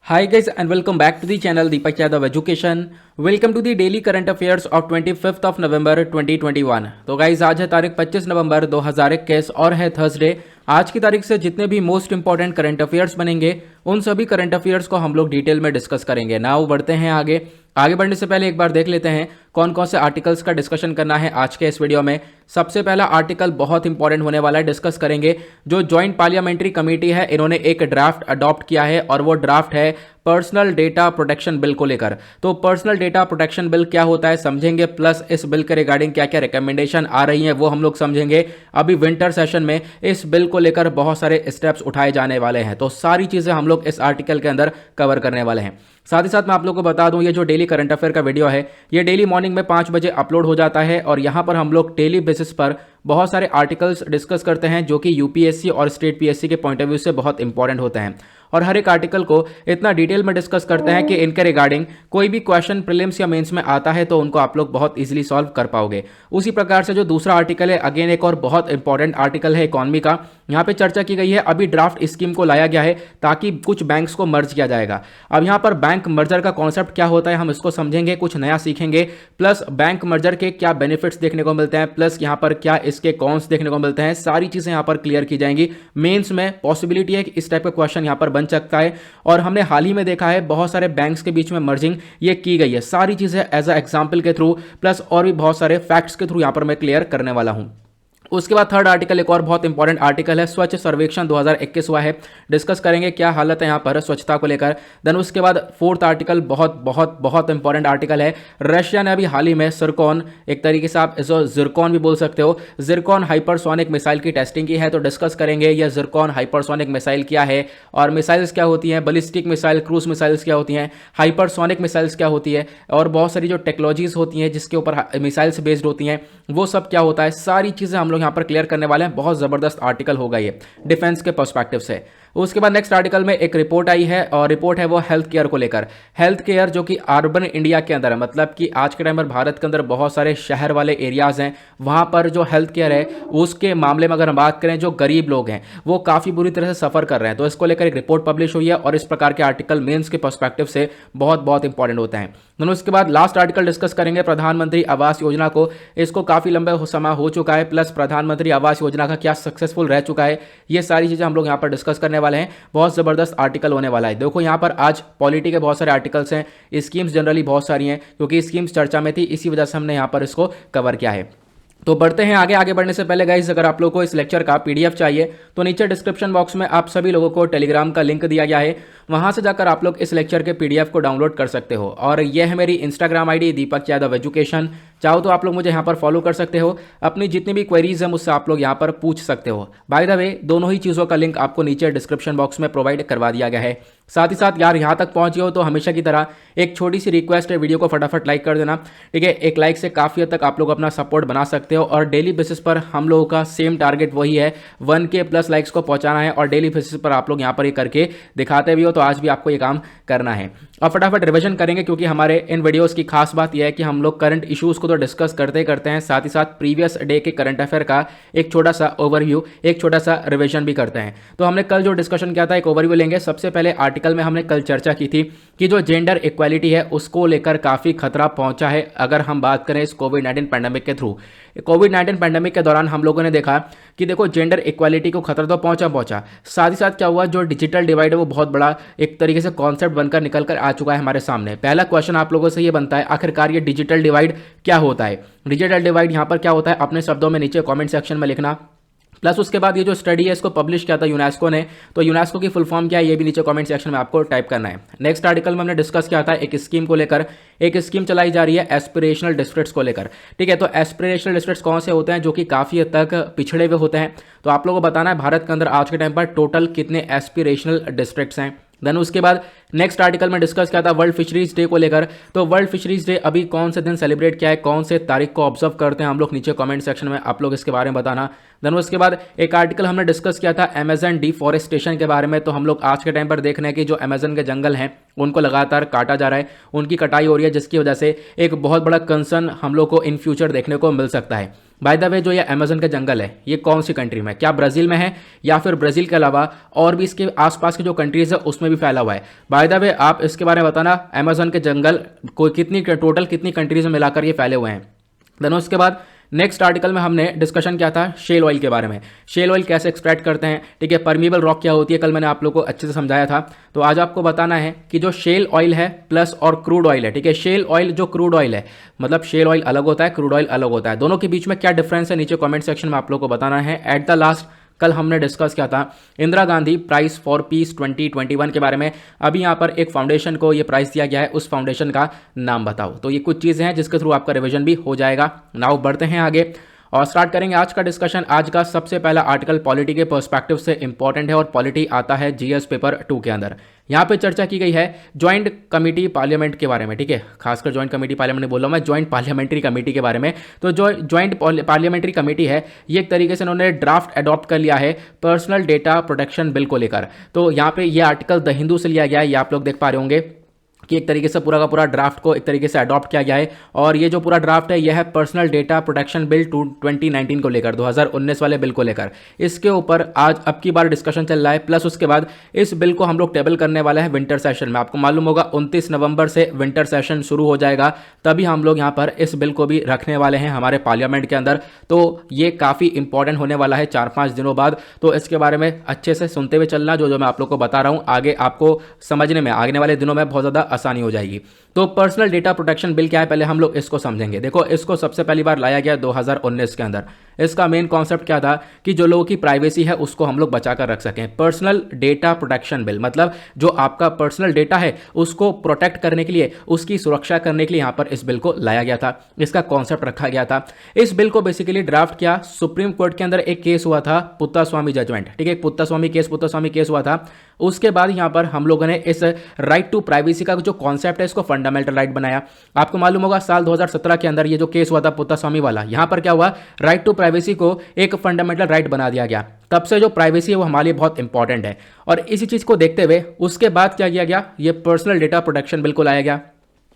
Hi guys and welcome back to the channel Deepak Yadav Education. Welcome to the daily current affairs of 25th of November 2021. तो guys आज है तारीख 25 नवंबर 2021 और है Thursday. आज की तारीख से जितने भी मोस्ट इंपॉर्टेंट करंट अफेयर्स बनेंगे उन सभी करंट अफेयर्स को हम लोग डिटेल में डिस्कस करेंगे। नाउ बढ़ते हैं आगे बढ़ने से पहले एक बार देख लेते हैं कौन कौन से आर्टिकल्स का डिस्कशन करना है आज के इस वीडियो में। सबसे पहला आर्टिकल बहुत इंपॉर्टेंट होने वाला है, डिस्कस करेंगे। जो ज्वाइंट पार्लियामेंट्री कमेटी है इन्होंने एक ड्राफ्ट अडॉप्ट किया है और वो ड्राफ्ट है पर्सनल डेटा प्रोटेक्शन बिल को लेकर। तो पर्सनल डेटा प्रोटेक्शन बिल क्या होता है समझेंगे, प्लस इस बिल के रिगार्डिंग क्या क्या रिकमेंडेशन आ रही हैं वो हम लोग समझेंगे। अभी विंटर सेशन में इस बिल को लेकर बहुत सारे स्टेप्स उठाए जाने वाले हैं, तो सारी चीजें हम लोग इस आर्टिकल के अंदर कवर करने वाले हैं। साथ ही साथ मैं आप लोगों को बता दूं ये जो डेली करंट अफेयर का वीडियो है ये डेली मॉर्निंग में 5 बजे अपलोड हो जाता है और यहां पर हम लोग डेली बेसिस पर बहुत सारे आर्टिकल्स डिस्कस करते हैं जो कि यूपीएससी और स्टेट पीएससी के पॉइंट ऑफ व्यू से बहुत इंपॉर्टेंट होते हैं और हर एक आर्टिकल को इतना डिटेल में डिस्कस करते हैं कि इनके रिगार्डिंग कोई भी क्वेश्चन प्रीलिम्स या मेंस में आता है तो उनको आप लोग बहुत इजीली सॉल्व कर पाओगे। उसी प्रकार से जो दूसरा आर्टिकल है अगेन एक और बहुत इंपॉर्टेंट आर्टिकल है इकोनॉमी का। यहाँ पे चर्चा की गई है, अभी ड्राफ्ट स्कीम को लाया गया है ताकि कुछ बैंक्स को मर्ज किया जाएगा। अब यहाँ पर बैंक मर्जर का कॉन्सेप्ट क्या होता है हम इसको समझेंगे, कुछ नया सीखेंगे, प्लस बैंक मर्जर के क्या बेनिफिट्स देखने को मिलते हैं, प्लस यहाँ पर क्या इसके कॉन्स देखने को मिलते हैं, सारी चीजें यहाँ पर क्लियर की जाएंगी। मेंस में पॉसिबिलिटी है कि इस टाइप का क्वेश्चन यहाँ पर बन सकता है और हमने हाल ही में देखा है बहुत सारे बैंक्स के बीच में मर्जिंग ये की गई है। सारी चीजें एज अ एग्जांपल के थ्रू प्लस और भी बहुत सारे फैक्ट्स के थ्रू यहां पर मैं क्लियर करने वाला हूं। उसके बाद थर्ड आर्टिकल एक और बहुत इंपॉर्टेंट आर्टिकल है, स्वच्छ सर्वेक्षण 2021 हुआ है, डिस्कस करेंगे क्या हालत है यहाँ पर स्वच्छता को लेकर। देन उसके बाद फोर्थ आर्टिकल बहुत बहुत बहुत इंपॉर्टेंट आर्टिकल है, रशिया ने अभी हाल ही में सिरकॉन, एक तरीके से आप इसको जिरकॉन भी बोल सकते हो, जिरकॉन हाइपरसोनिक मिसाइल की टेस्टिंग की है। तो डिस्कस करेंगे यह जिरकॉन हाइपरसोनिक मिसाइल क्या है और मिसाइल्स क्या होती हैं, बैलिस्टिक मिसाइल, क्रूज मिसाइल्स क्या होती हैं, हाइपरसोनिक मिसाइल्स क्या होती है और बहुत सारी जो टेक्नोलॉजीज होती हैं जिसके ऊपर मिसाइल्स बेस्ड होती हैं वो सब क्या होता है, सारी चीजें हम लोग यहाँ पर क्लियर करने वाले हैं। बहुत जबरदस्त आर्टिकल होगा ये डिफेंस के पर्सपेक्टिव से। उसके बाद नेक्स्ट आर्टिकल में एक रिपोर्ट आई है और रिपोर्ट है वो हेल्थ केयर को लेकर। हेल्थ केयर जो कि अर्बन इंडिया के अंदर है, मतलब कि आज के टाइम पर भारत के अंदर बहुत सारे शहर वाले एरियाज हैं, वहां पर जो हेल्थ केयर है उसके मामले में अगर हम बात करें जो गरीब लोग हैं वो काफी बुरी तरह से सफर कर रहे हैं। तो इसको लेकर एक रिपोर्ट पब्लिश हुई है और इस प्रकार के आर्टिकल मेंस के पर्सपेक्टिव से बहुत बहुत इंपॉर्टेंट होते हैं। दोनों उसके बाद लास्ट आर्टिकल डिस्कस करेंगे प्रधानमंत्री आवास योजना को। इसको काफी लंबा समय हो चुका है, प्लस प्रधानमंत्री आवास योजना का क्या सक्सेसफुल रह चुका है, ये सारी चीजें हम लोग यहाँ पर डिस्कस करने वाले हैं। बहुत जबरदस्त आर्टिकल होने वाला है। देखो यहाँ पर आज पॉलिटी के बहुत सारे आर्टिकल्स हैं, स्कीम्स जनरली बहुत सारी हैं क्योंकि स्कीम्स चर्चा में थी, इसी वजह से हमने यहाँ पर इसको कवर किया है। तो बढ़ते हैं आगे बढ़ने से पहले गाइस अगर आप लोगों को इस लेक्चर का पीडीएफ चाहिए तो नीचे डिस्क्रिप्शन बॉक्स में आप सभी लोगों को टेलीग्राम का लिंक दिया गया है, वहां से जाकर आप लोग इस लेक्चर के पीडीएफ को डाउनलोड कर सकते हो। और यह है मेरी Instagram ID Deepak Yadav education, चाहो तो आप लोग मुझे यहाँ पर फॉलो कर सकते हो, अपनी जितनी भी क्वेरीज है मुझसे आप लोग यहाँ पर पूछ सकते हो। बाय द वे दोनों ही चीज़ों का लिंक आपको नीचे डिस्क्रिप्शन बॉक्स में प्रोवाइड करवा दिया गया है। साथ ही साथ यार यहाँ तक पहुंचे हो तो हमेशा की तरह एक छोटी सी रिक्वेस्ट है, वीडियो को फटाफट लाइक कर देना, ठीक है। एक लाइक से काफ़ी हद तक आप लोग अपना सपोर्ट बना सकते हो और डेली बेसिस पर हम लोगों का सेम टारगेट वही है 1K प्लस लाइक्स को पहुंचाना है और डेली बेसिस पर आप लोग यहाँ पर ये करके दिखाते भी हो, तो आज भी आपको ये काम करना है। और फटाफट रिवीजन करेंगे क्योंकि हमारे इन वीडियोस की खास बात यह है कि हम लोग करंट इश्यूज को तो डिस्कस करते हैं, साथ ही साथ प्रीवियस डे के करंट अफेयर का एक छोटा सा ओवरव्यू, एक छोटा सा रिवीजन भी करते हैं। तो हमने कल जो डिस्कशन किया था एक ओवरव्यू लेंगे। सबसे पहले आर्टिकल में हमने कल चर्चा की थी कि जो जेंडर इक्वालिटी है उसको लेकर काफी खतरा पहुंचा है अगर हम बात करें इस कोविड-19 पैंडेमिक के थ्रू। कोविड-19 पैंडेमिक के दौरान हम लोगों ने देखा कि देखो जेंडर इक्वालिटी को खतरा तो पहुंचा, साथ ही साथ क्या हुआ, जो डिजिटल डिवाइड है वो बहुत बड़ा एक तरीके से कॉन्सेप्ट बनकर निकल कर आ चुका है हमारे सामने। पहला क्वेश्चन आप लोगों से ये बनता है आखिरकार ये डिजिटल डिवाइड क्या होता है। डिजिटल डिवाइड यहाँ पर क्या होता है अपने शब्दों में नीचे कमेंट सेक्शन में लिखना। प्लस उसके बाद ये जो स्टडी है इसको पब्लिश किया था यूनेस्को ने, तो यूनेस्को की फुल फॉर्म क्या है ये भी नीचे कमेंट सेक्शन में आपको टाइप करना है। नेक्स्ट आर्टिकल में हमने डिस्कस किया था एक स्कीम को लेकर, एक स्कीम चलाई जा रही है एस्पिरेशनल डिस्ट्रिक्ट्स को लेकर, ठीक है। तो एस्पिरेशनल डिस्ट्रिक्ट्स कौन से होते हैं जो कि काफ़ी हद तक पिछड़े हुए होते हैं, तो आप लोगों को बताना है भारत के अंदर आज के टाइम पर टोटल कितने एस्पिरेशनल डिस्ट्रिक्ट्स हैं। देन उसके बाद नेक्स्ट आर्टिकल में डिस्कस किया था वर्ल्ड फिशरीज डे को लेकर। तो वर्ल्ड फिशरीज डे अभी कौन से दिन सेलिब्रेट किया है, कौन से तारीख को ऑब्जर्व करते हैं हम लोग, नीचे कमेंट सेक्शन में आप लोग इसके बारे में बताना। देन उसके बाद एक आर्टिकल हमने डिस्कस किया था अमेजन डिफॉरेस्टेशन के बारे में। तो हम लोग आज के टाइम पर देख रहे हैं कि जो अमेजन के जंगल हैं उनको लगातार काटा जा रहा है, उनकी कटाई हो रही है जिसकी वजह से एक बहुत बड़ा कंसर्न हम लोग को इन फ्यूचर देखने को मिल सकता है। बाय द वे जो ये अमेजन का जंगल है ये कौन सी कंट्री में है, क्या ब्राज़ील में है या फिर ब्राज़ील के अलावा और भी इसके आसपास के जो कंट्रीज़ है उसमें भी फैला हुआ है। बाय द वे आप इसके बारे में बताना अमेजन के जंगल को कितनी टोटल कितनी कंट्रीज में मिलाकर ये फैले हुए हैं। देन उसके बाद नेक्स्ट आर्टिकल में हमने डिस्कशन किया था शेल ऑयल के बारे में, शेल ऑयल कैसे एक्सट्रैक्ट करते हैं, ठीक है, परमीबल रॉक क्या होती है, कल मैंने आप लोगों को अच्छे से समझाया था। तो आज आपको बताना है कि जो शेल ऑयल है प्लस और क्रूड ऑयल है, ठीक है, शेल ऑयल जो क्रूड ऑयल है, मतलब शेल ऑयल अलग होता है, क्रूड ऑयल अलग होता है, दोनों के बीच में क्या डिफरेंस है नीचे कॉमेंट सेक्शन में आप लोगों को बताना है। एट द लास्ट कल हमने डिस्कस किया था Indira Gandhi prize for peace 2021 के बारे में। अभी यहाँ पर एक फाउंडेशन को ये प्राइज दिया गया है, उस फाउंडेशन का नाम बताओ। तो ये कुछ चीज़ें हैं जिसके थ्रू आपका रिवीजन भी हो जाएगा। नाउ बढ़ते हैं आगे और स्टार्ट करेंगे आज का डिस्कशन। आज का सबसे पहला आर्टिकल पॉलिटी के पर्सपेक्टिव से इंपॉर्टेंट है और पॉलिटी आता है जीएस पेपर 2 के अंदर। यहाँ पे चर्चा की गई है ज्वाइंट कमेटी पार्लियामेंट के बारे में, ठीक है, खासकर ज्वाइंट कमेटी पार्लियामेंट नहीं बोल रहा हूँ मैं, ज्वाइंट पार्लियामेंट्री कमेटी के बारे में। तो जो ज्वाइंट पार्लियामेंट्री कमेटी है ये एक तरीके से उन्होंने ड्राफ्ट अडॉप्ट कर लिया है पर्सनल डेटा प्रोटेक्शन बिल को लेकर। तो यहाँ पे ये आर्टिकल द हिंदू से लिया गया है, ये आप लोग देख पा रहे होंगे कि एक तरीके से पूरा का पूरा ड्राफ्ट को एक तरीके से अडॉप्ट किया गया है। और ये जो पूरा ड्राफ्ट है यह है पर्सनल डेटा प्रोटेक्शन बिल 2019 को लेकर, 2019 वाले बिल को लेकर। इसके ऊपर आज अब की बार डिस्कशन चल रहा है, प्लस उसके बाद इस बिल को हम लोग टेबल करने वाले हैं विंटर सेशन में। आपको मालूम होगा 29 नवंबर से विंटर सेशन शुरू हो जाएगा, तभी हम लोग यहाँ पर इस बिल को भी रखने वाले हैं हमारे पार्लियामेंट के अंदर। तो ये काफ़ी इंपॉर्टेंट होने वाला है 4-5 दिनों बाद। तो इसके बारे में अच्छे से सुनते हुए चलना, जो मैं आप लोग को बता रहा हूँ आगे आपको समझने में आने वाले दिनों में बहुत ज़्यादा आसानी हो जाएगी। तो पर्सनल डेटा प्रोटेक्शन बिल क्या है पहले हम लोग इसको समझेंगे। देखो इसको सबसे पहली बार लाया गया 2019 के अंदर। इसका मेन कॉन्सेप्ट क्या था कि जो लोगों की प्राइवेसी है उसको हम लोग बचा कर रख सकें। पर्सनल डेटा प्रोटेक्शन बिल मतलब जो आपका पर्सनल डेटा है उसको प्रोटेक्ट करने के लिए, उसकी सुरक्षा करने के लिए यहाँ पर इस बिल को लाया गया था, इसका कॉन्सेप्ट रखा गया था। इस बिल को बेसिकली ड्राफ्ट किया, सुप्रीम कोर्ट के अंदर एक केस हुआ था पुत्तास्वामी जजमेंट, ठीक है, पुत्तास्वामी केस हुआ था। उसके बाद यहाँ पर हम लोगों ने इस राइट टू प्राइवेसी का जो कॉन्सेप्ट है इसको फंडामेंटल राइट बनाया। आपको मालूम होगा साल 2017 के अंदर ये जो केस हुआ था पुत्तास्वामी वाला, यहाँ पर क्या हुआ, राइट टू प्राइवेसी को एक फंडामेंटल राइट बना दिया गया। तब से जो प्राइवेसी है वो हमारे लिए बहुत इंपॉर्टेंट है। और इसी चीज़ को देखते हुए उसके बाद क्या किया गया, ये पर्सनल डेटा प्रोटेक्शन बिल को लाया गया।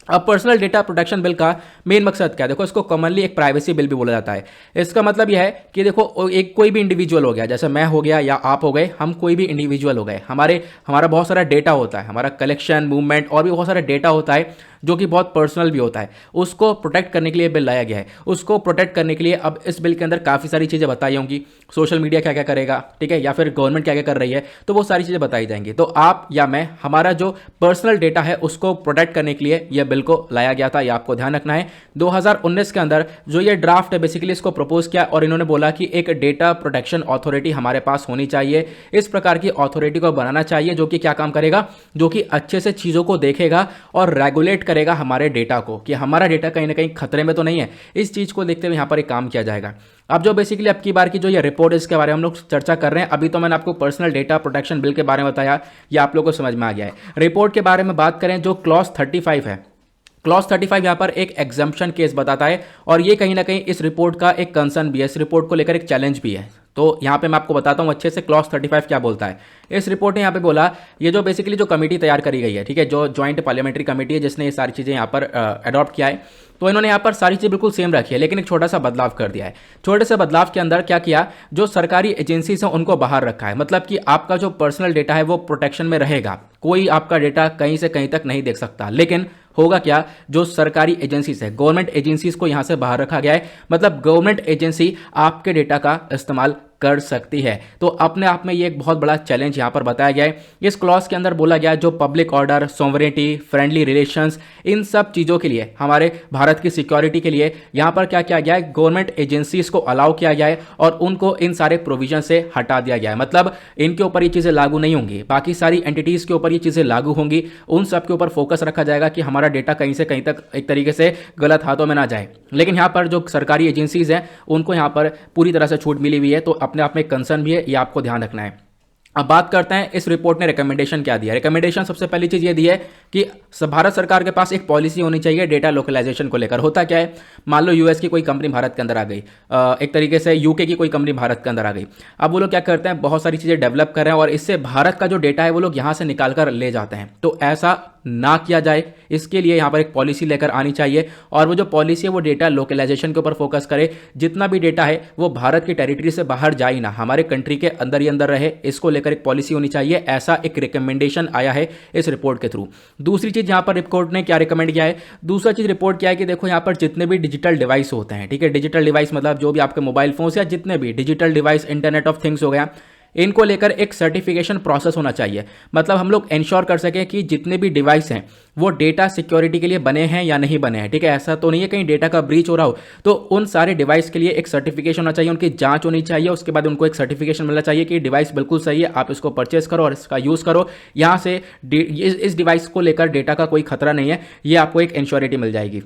अब पर्सनल डेटा प्रोटेक्शन बिल का मेन मकसद क्या है, देखो इसको कॉमनली एक प्राइवेसी बिल भी बोला जाता है। इसका मतलब यह है कि देखो एक कोई भी इंडिविजुअल हो गया, जैसे मैं हो गया या आप हो गए, हम कोई भी इंडिविजुअल हो गए, हमारा बहुत सारा डेटा होता है, हमारा कलेक्शन मूवमेंट और भी बहुत सारा डेटा होता है जो कि बहुत पर्सनल भी होता है, उसको प्रोटेक्ट करने के लिए बिल लाया गया है। उसको प्रोटेक्ट करने के लिए अब इस बिल के अंदर काफ़ी सारी चीज़ें बताई होंगी, सोशल मीडिया क्या क्या करेगा, ठीक है, या फिर गवर्नमेंट क्या क्या कर रही है, तो वो सारी चीज़ें बताई जाएंगी। तो आप या मैं, हमारा जो पर्सनल डेटा है उसको प्रोटेक्ट करने के लिए यह बिल को लाया गया था, ये आपको ध्यान रखना है। 2019 के अंदर जो ये ड्राफ्ट है बेसिकली इसको प्रपोज किया और इन्होंने बोला कि एक डेटा प्रोटेक्शन अथॉरिटी हमारे पास होनी चाहिए। इस प्रकार की अथॉरिटी को बनाना चाहिए जो कि क्या काम करेगा, जो कि अच्छे से चीज़ों को देखेगा और रेगुलेट करेगा हमारे डेटा को, कि हमारा डेटा कहीं ना कहीं खतरे में तो नहीं है। इस चीज़ को देखते हुए यहाँ पर एक काम किया जाएगा। अब जो बेसिकली अब की बार की जो ये रिपोर्ट है इसके बारे में हम लोग चर्चा कर रहे हैं। अभी तो मैंने आपको पर्सनल डेटा प्रोटेक्शन बिल के बारे में बताया, ये आप लोगों को समझ में आ गया है। रिपोर्ट के बारे में बात करें, जो क्लॉज 35 है, क्लॉज 35 यहाँ पर एक एग्जम्पशन केस बताता है और ये कहीं ना कहीं इस रिपोर्ट का एक कंसर्न भी है, इस रिपोर्ट को लेकर एक चैलेंज भी है। तो यहाँ पे मैं आपको बताता हूँ अच्छे से क्लॉज 35 क्या बोलता है। इस रिपोर्ट ने यहाँ पे बोला, ये जो बेसिकली जो कमेटी तैयार करी गई है, ठीक है, जो ज्वाइंट पार्लियामेंट्री कमेटी है जिसने ये सारी चीज़ें यहाँ पर अडॉप्ट किया है, तो इन्होंने यहाँ पर सारी चीज़ बिल्कुल सेम रखी है, लेकिन एक छोटा सा बदलाव कर दिया है। छोटे से बदलाव के अंदर क्या किया, जो सरकारी एजेंसीज हैं उनको बाहर रखा है। मतलब कि आपका जो पर्सनल डेटा है वो प्रोटेक्शन में रहेगा, कोई आपका डेटा कहीं से कहीं तक नहीं देख सकता। लेकिन होगा क्या, जो सरकारी एजेंसीज है, गवर्नमेंट एजेंसीज को यहां से बाहर रखा गया है। मतलब गवर्नमेंट एजेंसी आपके डेटा का इस्तेमाल कर सकती है। तो अपने आप में ये एक बहुत बड़ा चैलेंज यहां पर बताया गया है। इस क्लॉज के अंदर बोला गया है जो public order, sovereignty, friendly relations, इन सब चीज़ों के लिए, हमारे भारत की सिक्योरिटी के लिए यहां पर क्या किया गया है, गवर्नमेंट एजेंसीज को अलाउ किया गया है और उनको इन सारे प्रोविजन से हटा दिया गया है। मतलब इनके ऊपर ये चीज़ें लागू नहीं होंगी, बाकी सारी एंटिटीज़ के ऊपर ये चीज़ें लागू होंगी। उन सब के ऊपर फोकस रखा जाएगा कि हमारा डेटा कहीं से कहीं तक एक तरीके से गलत हाथों में ना जाए। लेकिन यहाँ पर जो सरकारी एजेंसीज हैं उनको यहाँ पर पूरी तरह से छूट मिली हुई है, तो अपने आप में कंसर्न भी है, ये आपको ध्यान रखना है। अब बात करते हैं इस रिपोर्ट ने रिकमेंडेशन क्या दिया। रिकमेंडेशन सबसे पहली चीज ये दी है कि भारत सरकार के पास एक पॉलिसी होनी चाहिए डेटा लोकलाइजेशन को लेकर। होता क्या है, मान लो यूएस की कोई कंपनी भारत के अंदर आ गई, एक तरीके से यूके की कोई कंपनी भारत के अंदर आ गई। अब वो लोग क्या करते हैं, बहुत सारी चीजें डेवलप कर रहे हैं और इससे भारत का जो डेटा है वो लोग यहाँ से निकाल कर ले जाते हैं। तो ऐसा ना किया जाए, इसके लिए यहाँ पर एक पॉलिसी लेकर आनी चाहिए। और वो जो पॉलिसी है वो डेटा लोकलाइजेशन के ऊपर फोकस करे, जितना भी डेटा है वो भारत की टेरिटरी से बाहर जाए ना, हमारे कंट्री के अंदर ही अंदर रहे, इसको लेकर एक पॉलिसी होनी चाहिए। ऐसा एक रिकमेंडेशन आया है इस रिपोर्ट के थ्रू। दूसरी चीज यहाँ पर रिपोर्ट ने क्या रिकमेंड किया है, दूसरा चीज रिपोर्ट क्या है कि देखो यहाँ पर जितने भी डिजिटल डिवाइस होते हैं, ठीक है, डिजिटल डिवाइस मतलब जो भी आपके मोबाइल फोन या जितने भी digital device, internet of things हो गया, इनको लेकर एक सर्टिफिकेशन प्रोसेस होना चाहिए। मतलब हम लोग इंश्योर कर सकें कि जितने भी डिवाइस हैं वो डेटा सिक्योरिटी के लिए बने हैं या नहीं बने हैं, ठीक है। ऐसा तो नहीं है कहीं डेटा का ब्रीच हो रहा हो, तो उन सारे डिवाइस के लिए एक सर्टिफिकेशन होना चाहिए, उनकी जांच होनी चाहिए, उसके बाद उनको एक सर्टिफिकेशन मिलना चाहिए कि डिवाइस बिल्कुल सही है, आप इसको परचेस करो और इसका यूज़ करो, यहाँ से इस डिवाइस को लेकर डेटा का कोई खतरा नहीं है, ये आपको एक इंश्योरिटी मिल जाएगी।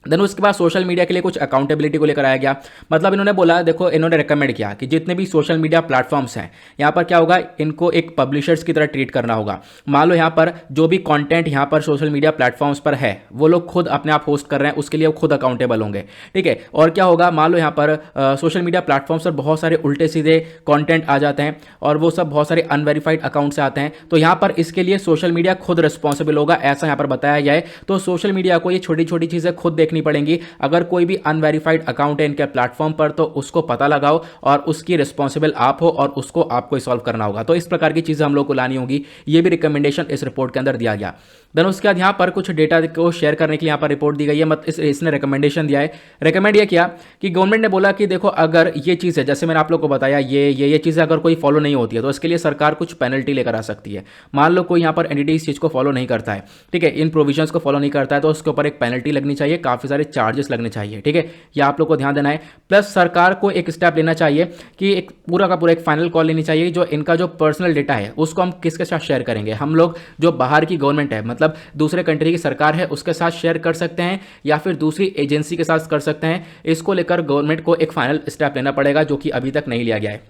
देन उसके बाद सोशल मीडिया के लिए कुछ अकाउंटेबिलिटी को लेकर आया गया। मतलब इन्होंने बोला, देखो इन्होंने रिकमेंड किया कि जितने भी सोशल मीडिया प्लेटफॉर्म्स हैं, यहाँ पर क्या होगा, इनको एक पब्लिशर्स की तरह ट्रीट करना होगा। मान लो यहाँ पर जो भी कंटेंट यहाँ पर सोशल मीडिया प्लेटफॉर्म्स पर है वो लोग खुद अपने आप होस्ट कर रहे हैं, उसके लिए वो खुद अकाउंटेबल होंगे, ठीक है। और क्या होगा, मान लो यहाँ पर सोशल मीडिया प्लेटफॉर्म्स पर बहुत सारे उल्टे सीधे कॉन्टेंट आ जाते हैं और वो सब बहुत सारे अनवेरीफाइड अकाउंट से आते हैं, तो यहाँ पर इसके लिए सोशल मीडिया खुद रिस्पॉन्सिबल होगा, ऐसा यहाँ पर बताया गया है। तो सोशल मीडिया को ये छोटी छोटी चीज़ें खुद देखनी पड़ेंगी। अगर कोई भी अनवेरीफाइड अकाउंट है इनके प्लेटफॉर्म पर तो उसको पता लगाओ और उसकी रिस्पॉन्सिबल आप हो और उसको आपको सॉल्व करना होगा। तो इस प्रकार की चीज़ें हम लोग को लानी होगी, ये भी रिकमेंडेशन इस रिपोर्ट के अंदर दिया गया। देन उसके बाद यहाँ पर कुछ डेटा को शेयर करने के लिए यहाँ पर रिपोर्ट दी गई है, इसने रिकमेंडेशन दिया है। रिकमेंड ये किया कि गवर्नमेंट ने बोला कि देखो अगर ये चीज़ है, जैसे मैंने आप लोग को बताया, ये चीज़ें अगर कोई फॉलो नहीं होती है तो इसके लिए सरकार कुछ पेनल्टी लेकर आ सकती है। मान लो कोई यहाँ पर एंटिटी इस चीज़ को फॉलो नहीं करता है, ठीक है, इन प्रोविजंस को फॉलो नहीं करता है, तो उसके ऊपर एक पेनल्टी लगनी चाहिए, काफ़ी सारे चार्जेस लगने चाहिए, ठीक है, यह आप लोग को ध्यान देना है। प्लस सरकार को एक स्टेप लेना चाहिए कि एक पूरा का पूरा एक फाइनल कॉल लेनी चाहिए, जो इनका जो पर्सनल डेटा है उसको हम किसके साथ शेयर करेंगे। हम लोग जो बाहर की गवर्नमेंट है, मतलब दूसरे कंट्री की सरकार है, उसके साथ शेयर कर सकते हैं या फिर दूसरी एजेंसी के साथ कर सकते हैं। इसको लेकर गवर्नमेंट को एक फाइनल स्टेप लेना पड़ेगा, जो कि अभी तक नहीं लिया गया है।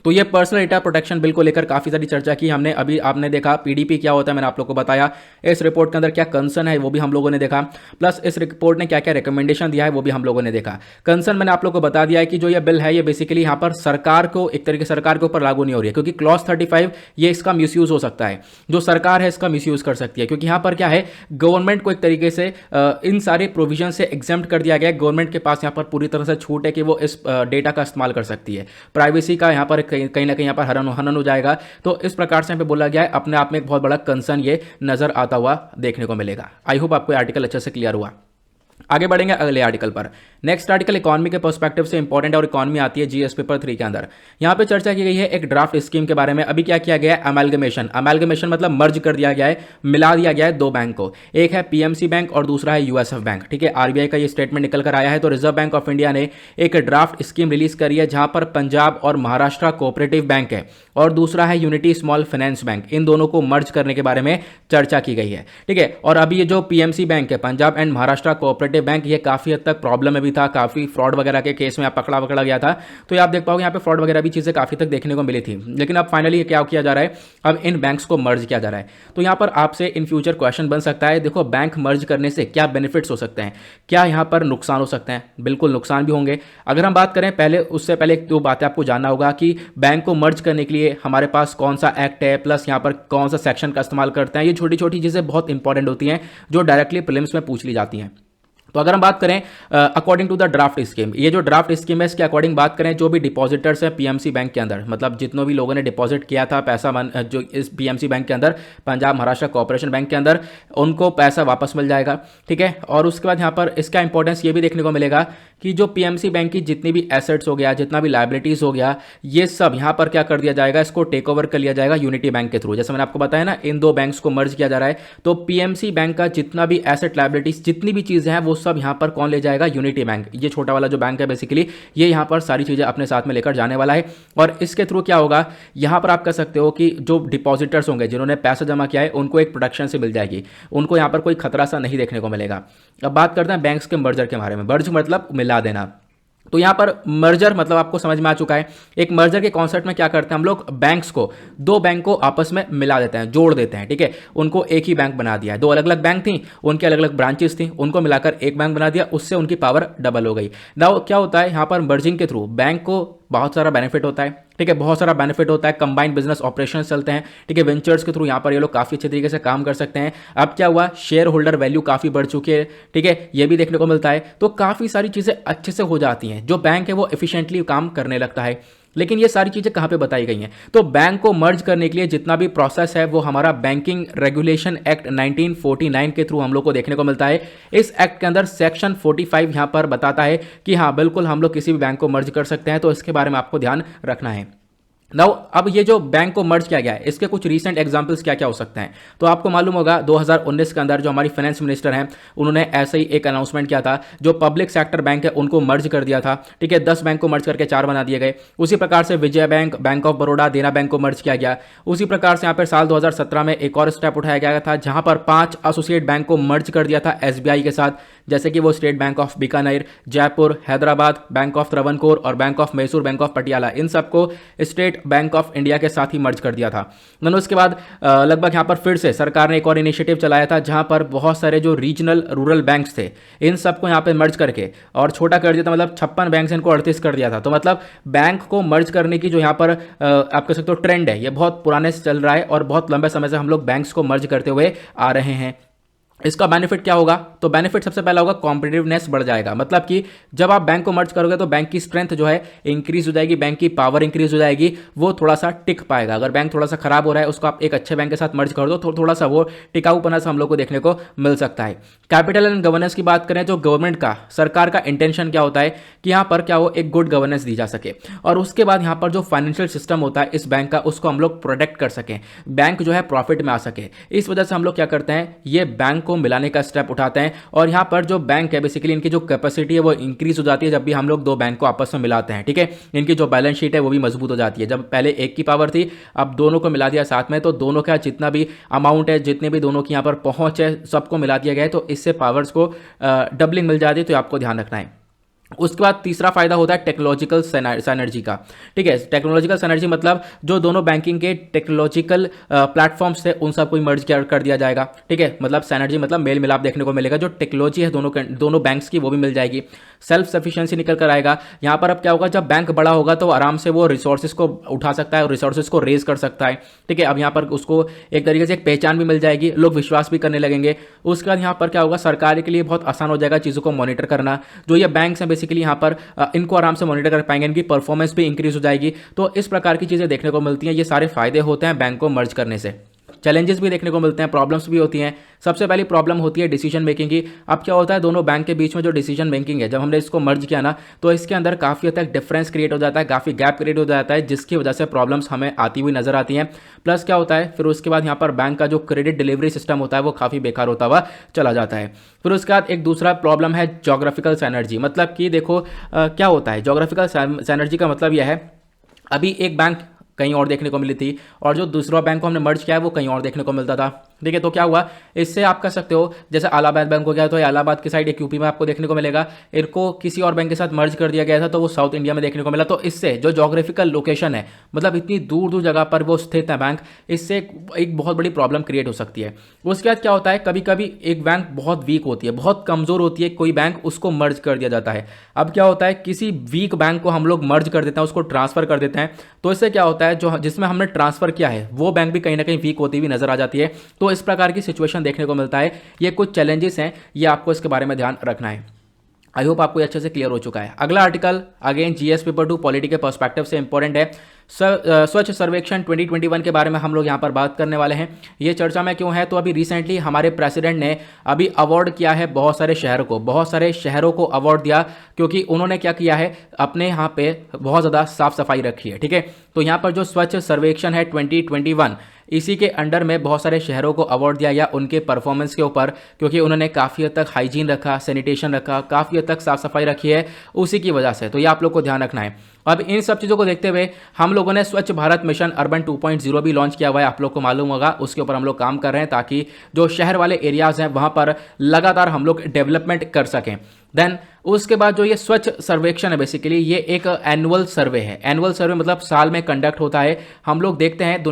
तो ये पर्सनल डेटा प्रोटेक्शन बिल को लेकर काफ़ी सारी चर्चा की हमने। अभी आपने देखा पीडीपी क्या होता है, मैंने आप लोगों को बताया। इस रिपोर्ट के अंदर क्या कंसर्न है वो भी हम लोगों ने देखा, प्लस इस रिपोर्ट ने क्या क्या रिकमेंडेशन दिया है वो भी हम लोगों ने देखा। कंसर्न मैंने आप लोगों को बता दिया है कि जो ये बिल है ये बेसिकली यहाँ पर सरकार को, एक तरीके सरकार के ऊपर लागू नहीं हो रही है, क्योंकि क्लॉज 35 ये इसका मिसयूज हो सकता है, जो सरकार है इसका मिसयूज कर सकती है, क्योंकि यहाँ पर क्या है, गवर्नमेंट को एक तरीके से इन सारे प्रोविजन से एग्जेम्प्ट कर दिया गया है। गवर्नमेंट के पास यहाँ पर पूरी तरह से छूट है कि वो इस डेटा का इस्तेमाल कर सकती है। प्राइवेसी का यहाँ पर कहीं ना कहीं यहाँ पर हनन हो जाएगा। तो इस प्रकार से यहाँ पे बोला गया है, अपने आप में एक बहुत बड़ा कंसर्न ये नजर आता हुआ देखने को मिलेगा। आई होप आपको आर्टिकल अच्छे से क्लियर हुआ। आगे बढ़ेंगे अगले आर्टिकल पर। नेक्स्ट आर्टिकल इकोनॉमी के पर्सपेक्टिव से इंपॉर्टेंट है और इकोनॉमी आती है जीएस पेपर 3 के अंदर। यहाँ पे चर्चा की गई है एक ड्राफ्ट स्कीम के बारे में। अभी क्या किया गया है, अमेलगमेशन। अमेलगमेशन मतलब मर्ज कर दिया गया है, मिला दिया गया है दो बैंक को, एक है पीएमसी बैंक और दूसरा है यूएसएफ बैंक, ठीक है। आरबीआई का ये स्टेटमेंट निकल कर आया है। तो रिजर्व बैंक ऑफ इंडिया ने एक ड्राफ्ट स्कीम रिलीज करी है, जहां पर पंजाब और महाराष्ट्र कोऑपरेटिव बैंक है और दूसरा है यूनिटी स्मॉल फाइनेंस बैंक, इन दोनों को मर्ज करने के बारे में चर्चा की गई है, ठीक है। और अभी ये जो पीएमसी बैंक है, Punjab and Maharashtra cooperative bank, ये काफी हद तक प्रॉब्लम में भी था, काफी फ्रॉड वगैरह के केस में पकड़ा गया था। तो आप देख पाओगे यहाँ पे फ्रॉड वगैरह भी चीजें काफी तक देखने को मिली थी। लेकिन अब फाइनली क्या किया जा रहा है, अब इन बैंक्स को मर्ज किया जा रहा है। तो यहाँ पर आपसे इन फ्यूचर क्वेश्चन बन सकता है, देखो बैंक मर्ज करने से क्या बेनिफिट्स हो सकते हैं, क्या यहाँ पर नुकसान हो सकते हैं। बिल्कुल नुकसान भी होंगे। अगर हम बात करें पहले, उससे पहले दो बातें आपको जानना होगा कि बैंक को मर्ज करने के लिए हमारे पास कौन सा एक्ट है, प्लस यहाँ पर कौन सा सेक्शन का इस्तेमाल करते हैं। ये छोटी छोटी चीजें बहुत इंपॉर्टेंट होती हैं जो डायरेक्टली प्रीलिम्स में पूछ ली जाती हैं। तो अगर हम बात करें according to the draft scheme, ये जो ड्राफ्ट स्कीम है इसके अकॉर्डिंग बात करें, जो भी डिपॉजिटर्स हैं पीएमसी बैंक के अंदर, मतलब जितनों भी लोगों ने डिपॉजिट किया था पैसा जो इस पीएमसी बैंक के अंदर, पंजाब महाराष्ट्र कोऑपरेशन बैंक के अंदर, उनको पैसा वापस मिल जाएगा, ठीक है। और उसके बाद यहाँ पर इसका इंपॉर्टेंस ये भी देखने को मिलेगा कि जो पीएमसी बैंक की जितनी भी एसेट्स हो गया, जितना भी लाइबिलिटीज हो गया, ये सब यहाँ पर क्या कर दिया जाएगा, इसको टेक ओवर कर लिया जाएगा यूनिटी बैंक के थ्रू। जैसे मैंने आपको बताया ना, इन दो बैंक्स को मर्ज किया जा रहा है, तो पीएमसी बैंक का जितना भी एसेट लाइबिलिटीज जितनी भी चीजें हैं वो सब यहाँ पर कौन ले जाएगा, यूनिटी बैंक। ये छोटा वाला जो बैंक है बेसिकली, ये यहाँ पर सारी चीजें अपने साथ में लेकर जाने वाला है। और इसके थ्रू क्या होगा, यहाँ पर आप कह सकते हो कि जो डिपॉजिटर्स होंगे, जिन्होंने पैसा जमा किया है, उनको एक प्रोटेक्शन से मिल जाएगी, उनको यहाँ पर कोई खतरा सा नहीं देखने को मिलेगा। अब बात करते हैं बैंक्स के मर्जर के बारे में। मर्ज मतलब मिला देना। तो यहाँ पर मर्जर मतलब आपको समझ में आ चुका है। एक मर्जर के कॉन्सेप्ट में क्या करते हैं हम लोग, बैंक्स को, दो बैंक को आपस में मिला देते हैं, जोड़ देते हैं, ठीक है। उनको एक ही बैंक बना दिया है। दो अलग अलग बैंक थी, उनकी अलग अलग ब्रांचेस थी, उनको मिलाकर एक बैंक बना दिया, उससे उनकी पावर डबल हो गई। नाउ क्या होता है यहाँ पर मर्जिंग के थ्रू बैंक को बहुत सारा बेनिफिट होता है, ठीक है, बहुत सारा बेनिफिट होता है। कंबाइंड बिजनेस ऑपरेशन चलते हैं, ठीक है, वेंचर्स के थ्रू यहाँ पर ये लोग काफ़ी अच्छे तरीके से काम कर सकते हैं। अब क्या हुआ, शेयर होल्डर वैल्यू काफ़ी बढ़ चुकी है, ठीक है, ये भी देखने को मिलता है। तो काफ़ी सारी चीज़ें अच्छे से हो जाती हैं, जो बैंक है वो एफिशिएंटली काम करने लगता है। लेकिन ये सारी चीज़ें कहाँ पे बताई गई हैं? तो बैंक को मर्ज करने के लिए जितना भी प्रोसेस है वो हमारा बैंकिंग रेगुलेशन एक्ट 1949 के थ्रू हम लोग को देखने को मिलता है। इस एक्ट के अंदर सेक्शन 45 यहाँ पर बताता है कि हाँ बिल्कुल हम लोग किसी भी बैंक को मर्ज कर सकते हैं, तो इसके बारे में आपको ध्यान रखना है। नाउ अब ये जो बैंक को मर्ज किया गया है इसके कुछ रीसेंट एग्जांपल्स क्या क्या हो सकते हैं? तो आपको मालूम होगा 2019 के अंदर जो हमारी फाइनेंस मिनिस्टर हैं उन्होंने ऐसे ही एक अनाउंसमेंट किया था, जो पब्लिक सेक्टर बैंक है उनको मर्ज कर दिया था, ठीक है, 10 बैंक को मर्ज करके 4 बना दिए गए। उसी प्रकार से विजय बैंक, बैंक ऑफ बड़ौदा, देना बैंक को मर्ज किया गया। उसी प्रकार से यहाँ पर साल 2017 में एक और स्टेप उठाया गया था जहां पर 5 एसोसिएट बैंक को मर्ज कर दिया था एसबीआई के साथ, जैसे कि वो State Bank of Bikaner, Jaipur, Hyderabad, Bank of Travancore और Bank of Mysore, Bank of Patiala, इन सबको स्टेट बैंक ऑफ इंडिया के साथ ही मर्ज कर दिया था। देन उसके बाद लगभग यहाँ पर फिर से सरकार ने एक और इनिशिएटिव चलाया था जहां पर बहुत सारे जो रीजनल रूरल बैंक्स थे इन सबको यहाँ पे मर्ज करके और छोटा कर दिया था, मतलब 56 बैंक से इनको 38 कर दिया था। तो मतलब बैंक को मर्ज करने की जो यहाँ पर आप कह सकते हो ट्रेंड है, ये बहुत पुराने से चल रहा है और बहुत लंबे समय से हम लोग बैंक्स को मर्ज करते हुए आ रहे हैं। इसका बेनिफिट क्या होगा? तो बेनिफिट सबसे पहला होगा कॉम्पिटिटिवनेस बढ़ जाएगा, मतलब कि जब आप बैंक को मर्ज करोगे तो बैंक की स्ट्रेंथ जो है इंक्रीज हो जाएगी, बैंक की पावर इंक्रीज हो जाएगी, वो थोड़ा सा टिक पाएगा। अगर बैंक थोड़ा सा खराब हो रहा है उसको आप एक अच्छे बैंक के साथ मर्ज कर दो तो थोड़ा सा वो टिकाऊपना से हम लोग को देखने को मिल सकता है। कैपिटल एंड गवर्नेंस की बात करें तो गवर्नमेंट का, सरकार का इंटेंशन क्या होता है कि यहाँ पर क्या हो, एक गुड गवर्नेंस दी जा सके और उसके बाद यहाँ पर जो फाइनेंशियल सिस्टम होता है इस बैंक का उसको हम लोग प्रोटेक्ट कर सकें, बैंक जो है प्रॉफिट में आ सके। इस वजह से हम लोग क्या करते हैं, ये बैंक को मिलाने का स्टेप उठाते हैं और यहां पर जो बैंक है बेसिकली इनकी जो कैपेसिटी है वो इंक्रीज हो जाती है जब भी हम लोग दो बैंक को आपस में मिलाते हैं, ठीक है। इनकी जो बैलेंस शीट है वो भी मजबूत हो जाती है। जब पहले एक की पावर थी अब दोनों को मिला दिया साथ में, तो दोनों का जितना भी अमाउंट है, जितने भी दोनों की यहां पर पहुंच है, सबको मिला दिया गया है, तो इससे पावर्स को डबलिंग मिल जाती है। तो आपको ध्यान रखना है। उसके बाद तीसरा फायदा होता है टेक्नोलॉजिकल सिनर्जी का, ठीक है। टेक्नोलॉजिकल सिनर्जी मतलब जो दोनों बैंकिंग के टेक्नोलॉजिकल प्लेटफॉर्म्स थे उन सबको मर्ज कर दिया जाएगा, ठीक है। मतलब सिनर्जी मतलब मेल मिलाप देखने को मिलेगा, जो टेक्नोलॉजी है दोनों बैंक्स की वो भी मिल जाएगी। सेल्फ सफिशिएंसी निकल कर आएगा। यहाँ पर अब क्या होगा, जब बैंक बड़ा होगा तो आराम से वो रिसोर्सेज को उठा सकता है और रिसोर्सेज को रेज कर सकता है, ठीक है। अब यहाँ पर उसको एक तरीके से एक पहचान भी मिल जाएगी, लोग विश्वास भी करने लगेंगे। उसके बाद यहाँ पर क्या होगा, सरकार के लिए बहुत आसान हो जाएगा चीज़ों को मॉनिटर करना। जो ये बैंक्स हैं बेसिकली यहाँ पर इनको आराम से मॉनिटर कर पाएंगे, इनकी परफॉर्मेंस भी इंक्रीज हो जाएगी। तो इस प्रकार की चीज़ें देखने को मिलती हैं। ये सारे फायदे होते हैं बैंक को मर्ज करने से। चैलेंजेस भी देखने को मिलते हैं, प्रॉब्लम्स भी होती हैं। सबसे पहली प्रॉब्लम होती है डिसीजन मेकिंग की। अब क्या होता है, दोनों बैंक के बीच में जो डिसीजन मेकिंग है, जब हमने इसको मर्ज किया ना तो इसके अंदर काफ़ी हद तक डिफरेंस क्रिएट हो जाता है, काफ़ी गैप क्रिएट हो जाता है, जिसकी वजह से प्रॉब्लम्स हमें आती हुई नजर आती हैं। प्लस क्या होता है, फिर उसके बाद यहाँ पर बैंक का जो क्रेडिट डिलीवरी सिस्टम होता है वो काफ़ी बेकार होता हुआ चला जाता है। फिर उसके बाद एक दूसरा प्रॉब्लम है जोग्राफिकल सिनर्जी। मतलब कि देखो क्या होता है, जोग्राफिकल सिनर्जी का मतलब यह है, अभी एक बैंक कहीं और देखने को मिली थी और जो दूसरा बैंक को हमने मर्ज किया है वो कहीं और देखने को मिलता था, ठीक है। तो क्या हुआ, इससे आप कह सकते हो जैसे इलाहाबाद बैंक हो गया, तो इलाहाबाद की साइड एक यूपी में आपको देखने को मिलेगा, इनको किसी और बैंक के साथ मर्ज कर दिया गया था तो वो साउथ इंडिया में देखने को मिला। तो इससे जो जोग्राफिकल लोकेशन है, मतलब इतनी दूर दूर जगह पर वो स्थित है बैंक, इससे एक बहुत बड़ी प्रॉब्लम क्रिएट हो सकती है। उसके बाद क्या होता है, कभी कभी एक बैंक बहुत वीक होती है, बहुत कमजोर होती है कोई बैंक, उसको मर्ज कर दिया जाता है। अब क्या होता है, किसी वीक बैंक को हम लोग मर्ज कर देते हैं, उसको ट्रांसफर कर देते हैं, तो इससे क्या होता है, जो जिसमें हमने ट्रांसफर किया है वो बैंक भी कहीं ना कहीं वीक होती हुई नजर आ जाती है। तो इस प्रकार की सिचुएशन देखने को मिलता है। ये कुछ चैलेंजेस हैं, ये आपको इसके बारे में ध्यान रखना है। आई होप आपको अच्छे से क्लियर हो चुका है। अगला article again GS paper 2 polity के पर्सपेक्टिव से इंपॉर्टेंट है। स्वच्छ सर्वेक्षण 2021 के बारे में हम लोग यहाँ पर बात करने वाले हैं। ये चर्चा में क्यों है, तो अभी रिसेंटली हमारे प्रेसिडेंट ने अभी अवार्ड किया है बहुत सारे शहरों को अवार्ड दिया, क्योंकि उन्होंने क्या किया है, अपने यहाँ पे बहुत ज़्यादा साफ सफाई रखी है, ठीक है। तो यहाँ पर जो स्वच्छ सर्वेक्षण है 2021, इसी के अंडर में बहुत सारे शहरों को अवार्ड दिया गया उनके परफॉर्मेंस के ऊपर, क्योंकि उन्होंने काफ़ी हद तक हाइजीन रखा, सैनिटेशन रखा, काफ़ी हद तक साफ सफाई रखी है उसी की वजह से। तो ये आप लोग को ध्यान रखना है। अब इन सब चीज़ों को देखते हुए हम लोगों ने स्वच्छ भारत मिशन अर्बन 2.0 भी लॉन्च किया हुआ है, आप लोग को मालूम होगा। उसके ऊपर हम लोग काम कर रहे हैं ताकि जो शहर वाले एरियाज़ हैं वहाँ पर लगातार हम लोग डेवलपमेंट कर सकें। देन उसके बाद जो ये स्वच्छ सर्वेक्षण है, बेसिकली ये एक एनुअल सर्वे है। एनुअल सर्वे मतलब साल में कंडक्ट होता है। हम लोग देखते हैं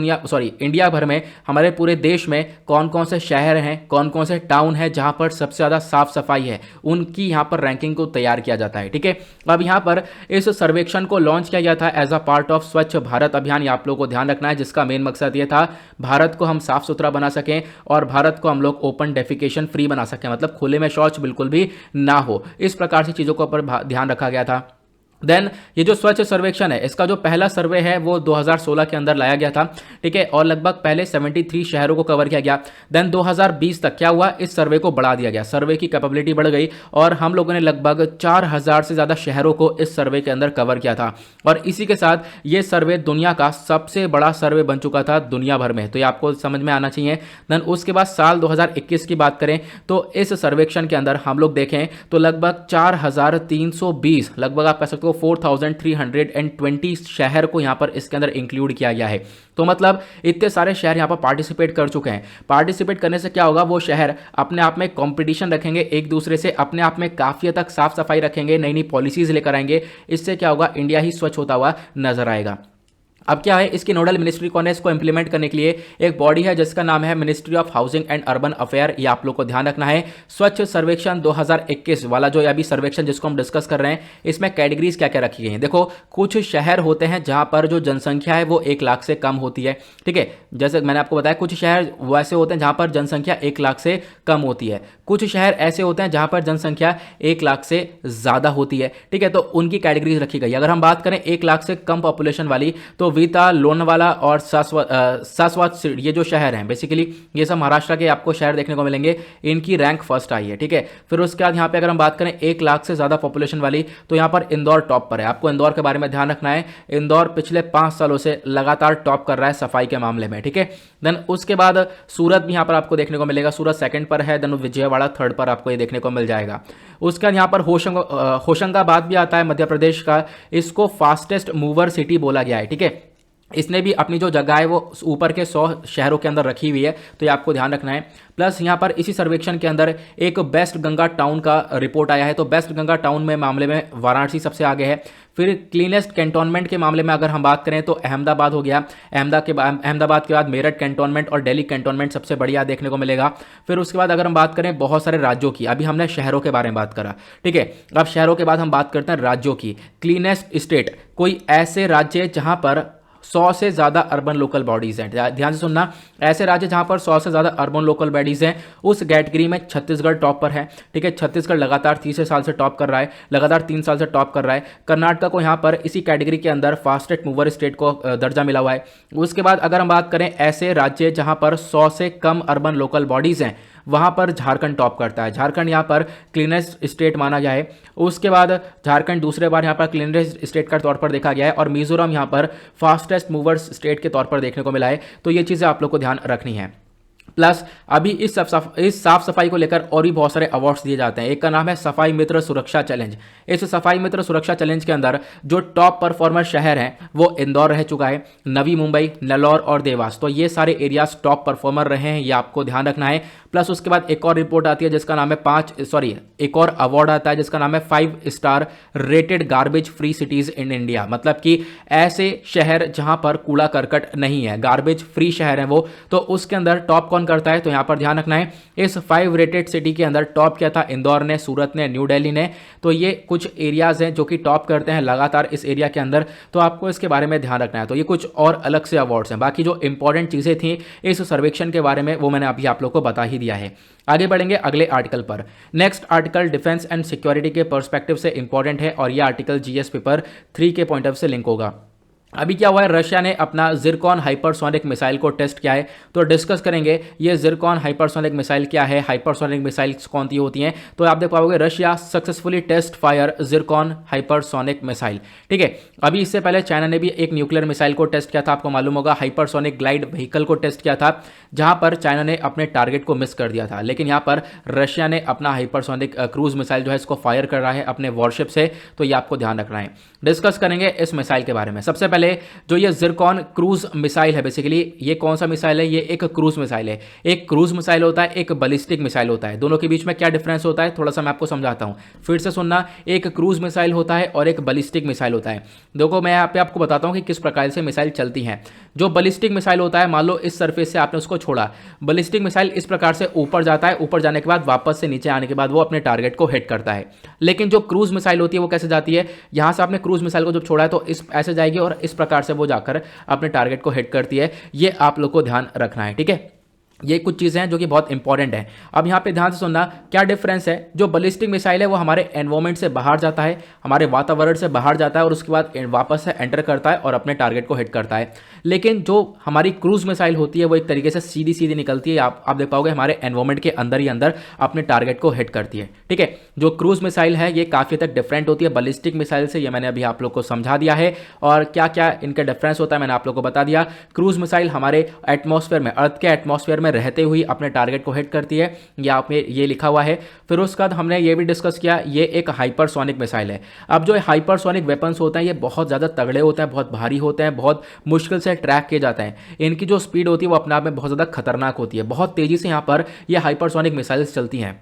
इंडिया भर में, हमारे पूरे देश में कौन कौन से शहर हैं, कौन कौन से टाउन हैं जहां पर सबसे ज़्यादा साफ सफाई है, उनकी यहाँ पर रैंकिंग को तैयार किया जाता है। ठीक है, अब यहाँ पर इस सर्वेक्षण को लॉन्च किया गया था एज अ पार्ट ऑफ स्वच्छ भारत अभियान। ये आप लोगों को ध्यान रखना है, जिसका मेन मकसद ये था भारत को हम साफ सुथरा बना सकें और भारत को हम लोग ओपन डेफिकेशन फ्री बना सकें, मतलब खुले में शौच बिल्कुल भी ना हो। इस प्रकार से चीज़ों को पर ध्यान रखा गया था। देन ये जो स्वच्छ सर्वेक्षण है, इसका जो पहला सर्वे है वो 2016 के अंदर लाया गया था। ठीक है, और लगभग पहले 73 शहरों को कवर किया गया। देन 2020 तक क्या हुआ, इस सर्वे को बढ़ा दिया गया, सर्वे की कैपेबिलिटी बढ़ गई और हम लोगों ने लगभग 4000 से ज़्यादा शहरों को इस सर्वे के अंदर कवर किया था। और इसी के साथ ये सर्वे दुनिया का सबसे बड़ा सर्वे बन चुका था दुनिया भर में, तो ये आपको समझ में आना चाहिए। देन उसके बाद साल 2021 की बात करें तो इस सर्वेक्षण के अंदर हम लोग देखें तो लगभग 4320, लगभग आप कह सकते हो 4320 शहर को यहां पर इसके अंदर इंक्लूड किया गया है। तो मतलब इतने सारे शहर यहां पर पार्टिसिपेट कर चुके हैं। पार्टिसिपेट करने से क्या होगा, वो शहर अपने आप में कंपटीशन रखेंगे एक दूसरे से, अपने आप में काफी हद तक साफ सफाई रखेंगे, नई नई पॉलिसीज लेकर आएंगे। इससे क्या होगा, इंडिया ही स्वच्छ होता हुआ नजर आएगा। अब क्या है, इसकी नोडल मिनिस्ट्री कौन है, इसको इंप्लीमेंट करने के लिए एक बॉडी है जिसका नाम है ministry of housing and urban affair. ये आप लोग को ध्यान रखना है। स्वच्छ सर्वेक्षण 2021 वाला जो अभी सर्वेक्षण जिसको हम डिस्कस कर रहे हैं, इसमें कैटेगरीज क्या क्या रखी गई हैं। देखो, कुछ शहर होते हैं जहां पर जो जनसंख्या है वो 1 लाख से कम होती है। ठीक है, जैसे मैंने आपको बताया, कुछ शहर वैसे होते हैं जहां पर जनसंख्या 1 लाख से कम होती है। कुछ शहर ऐसे होते हैं जहां पर जनसंख्या 1 लाख से ज्यादा होती है। ठीक है, तो उनकी कैटेगरीज रखी गई। अगर हम बात करें 1 लाख से कम पॉपुलेशन वाली, तो वीता, लोनावाला और सासवत ये जो शहर हैं, बेसिकली ये सब महाराष्ट्र के आपको शहर देखने को मिलेंगे, इनकी रैंक फर्स्ट आई है। ठीक है, फिर उसके बाद यहाँ पे अगर हम बात करें 1 लाख से ज्यादा पॉपुलेशन वाली, तो यहाँ पर इंदौर टॉप पर है। आपको इंदौर के बारे में ध्यान रखना है, इंदौर पिछले 5 सालों से लगातार टॉप कर रहा है सफाई के मामले में। ठीक है, देन उसके बाद सूरत भी यहाँ पर आपको देखने को मिलेगा, सूरत सेकंड पर है। देन विजयवाड़ा थर्ड पर आपको ये देखने को मिल जाएगा। उसके बाद यहाँ पर होशंगाबाद भी आता है मध्य प्रदेश का, इसको फास्टेस्ट मूवर सिटी बोला गया है। ठीक है, इसने भी अपनी जो जगह है वो ऊपर के 100 शहरों के अंदर रखी हुई है, तो ये आपको ध्यान रखना है। प्लस यहाँ पर इसी सर्वेक्षण के अंदर एक बेस्ट गंगा टाउन का रिपोर्ट आया है, तो बेस्ट गंगा टाउन में मामले में वाराणसी सबसे आगे है। फिर क्लीनेस्ट कैंटोनमेंट के मामले में अगर हम बात करें तो अहमदाबाद हो गया, अहमदाबाद के बाद मेरठ कैंटोनमेंट और दिल्ली कैंटोनमेंट सबसे बढ़िया देखने को मिलेगा। फिर उसके बाद अगर हम बात करें बहुत सारे राज्यों की, अभी हमने शहरों के बारे में बात करा, ठीक है, अब शहरों के बाद हम बात करते हैं राज्यों की। क्लीनेस्ट स्टेट, कोई ऐसे राज्य जहां पर 100 से ज़्यादा अर्बन लोकल बॉडीज़ हैं, ध्यान से सुनना, ऐसे राज्य जहां पर 100 से ज़्यादा अर्बन लोकल बॉडीज़ हैं, उस कैटेगरी में छत्तीसगढ़ टॉप पर है। ठीक है, छत्तीसगढ़ लगातार 30 साल से टॉप कर रहा है, लगातार 3 साल से टॉप कर रहा है। कर्नाटक को यहाँ पर इसी कैटेगरी के अंदर फास्टेस्ट मूवर स्टेट को दर्जा मिला हुआ है। उसके बाद अगर हम बात करें ऐसे राज्य जहां पर 100 से कम अर्बन लोकल बॉडीज़ हैं, वहां पर झारखंड टॉप करता है। झारखंड यहाँ पर क्लीनेस्ट स्टेट माना गया है। उसके बाद झारखंड दूसरे बार यहाँ पर क्लीनेस्ट स्टेट का तौर पर देखा गया है और मिजोरम यहाँ पर फास्टेस्ट मूवर्स स्टेट के तौर पर देखने को मिला है। तो ये चीज़ें आप लोग को ध्यान रखनी है। प्लस अभी इस साफ सफाई को लेकर और भी बहुत सारे अवार्ड्स दिए जाते हैं। एक का नाम है सफाई मित्र सुरक्षा चैलेंज। इस सफाई मित्र सुरक्षा चैलेंज के अंदर जो टॉप परफॉर्मर शहर हैं वो इंदौर रह चुका है, नवी मुंबई, नलौर और देवास, तो ये सारे एरियाज टॉप परफॉर्मर रहे हैं, ये आपको ध्यान रखना है। प्लस उसके बाद एक और रिपोर्ट आती है जिसका नाम है एक और अवार्ड आता है जिसका नाम है 5 star rated garbage free cities in India. मतलब कि ऐसे शहर जहां पर कूड़ा करकट नहीं है, गार्बेज फ्री शहर है वो, तो उसके अंदर टॉप कौन करता है, तो यहां पर ध्यान रखना है। इस 5 रेटेड सिटी के अंदर टॉप किया था इंदौर ने, सूरत ने, न्यू दिल्ली ने। तो ये कुछ एरियाज हैं जो कि टॉप करते हैं लगातार इस एरिया के अंदर, तो आपको इसके बारे में ध्यान रखना है। तो ये कुछ और अलग से अवार्ड्स हैं। बाकी जो इंपॉर्टेंट चीजें थी इस सर्वेक्षण के बारे में वो मैंने अभी आप लोग को बता ही दिया है। आगे बढ़ेंगे अगले आर्टिकल पर। Next article defence and security के पर्सपेक्टिव से इंपॉर्टेंट है और यह आर्टिकल जीएस पेपर 3 के पॉइंट ऑफ से लिंक होगा। अभी क्या हुआ है, रशिया ने अपना जिरकॉन हाइपरसोनिक मिसाइल को टेस्ट किया है, तो डिस्कस करेंगे ये जिरकॉन हाइपरसोनिक मिसाइल क्या है, हाइपरसोनिक मिसाइल्स कौन सी होती हैं। तो आप देख पाओगे Russia successfully test fire Zircon hypersonic missile. ठीक है, अभी इससे पहले चाइना ने भी एक न्यूक्लियर मिसाइल को टेस्ट किया था, आपको मालूम होगा, हाइपरसोनिक ग्लाइड व्हीकल को टेस्ट किया था, जहां पर चाइना ने अपने टारगेट को मिस कर दिया था। लेकिन यहां पर रशिया ने अपना हाइपरसोनिक क्रूज मिसाइल जो है इसको फायर कर रहा है अपने वॉरशिप से, तो ये आपको ध्यान रखना है। डिस्कस करेंगे इस मिसाइल के बारे में। सबसे पहले पहले जो ये जिरकॉन क्रूज मिसाइल है, बेसिकली ये कौन सा मिसाइल है, ये एक क्रूज मिसाइल है। एक क्रूज मिसाइल होता है, एक बैलिस्टिक मिसाइल होता है। दोनों के बीच में क्या डिफरेंस होता है थोड़ा सा मैं आपको समझाता हूं, फिर से सुनना। एक क्रूज मिसाइल होता है और एक बैलिस्टिक मिसाइल होता है। देखो मैं यहाँ पे आपको बताता हूँ कि किस प्रकार से मिसाइल चलती हैं। जो बैलिस्टिक मिसाइल होता है, मान लो इस सरफेस से आपने उसको छोड़ा, बैलिस्टिक मिसाइल इस प्रकार से ऊपर जाता है, ऊपर जाने के बाद वापस से नीचे आने के बाद वो अपने टारगेट को हिट करता है। लेकिन जो क्रूज मिसाइल होती है वो कैसे जाती है, यहां से आपने क्रूज मिसाइल को जब छोड़ा है तो इस ऐसे जाएगी और इस प्रकार से वो जाकर अपने टारगेट को हिट करती है। ये आप लोग को ध्यान रखना है, ठीक है। ये कुछ चीज़ें हैं जो कि बहुत इंपॉर्टेंट है। अब यहाँ पे ध्यान से सुनना, क्या डिफरेंस है। जो बैलिस्टिक मिसाइल है वो हमारे एनवायरमेंट से बाहर जाता है, हमारे वातावरण से बाहर जाता है और उसके बाद वापस से एंटर करता है और अपने टारगेट को हिट करता है। लेकिन जो हमारी क्रूज मिसाइल होती है वो एक तरीके से सीधी सीधी निकलती है, आप देख पाओगे हमारे एनवायरमेंट के अंदर ही अंदर अपने टारगेट को हिट करती है, ठीक है। जो क्रूज मिसाइल है ये काफ़ी तक डिफरेंट होती है बैलिस्टिक मिसाइल से, ये मैंने अभी आप लोग को समझा दिया है। और क्या क्या इनका डिफरेंस होता है मैंने आप लोग को बता दिया। क्रूज मिसाइल हमारे एटमॉस्फेयर में, अर्थ के एटमॉस्फेयर में रहते हुए अपने टारगेट को हिट करती है, यहाँ पे ये लिखा हुआ है। फिर उसके बाद हमने ये भी डिस्कस किया, ये एक हाइपरसोनिक मिसाइल है। अब जो हाइपरसोनिक वेपन्स होते हैं ये बहुत ज़्यादा तगड़े होते हैं, बहुत भारी होते हैं, बहुत मुश्किल से ट्रैक किए जाते हैं। इनकी जो स्पीड होती है वो अपने आप में बहुत ज़्यादा खतरनाक होती है, बहुत तेज़ी से यहाँ पर ये हाइपरसोनिक मिसाइल्स चलती हैं।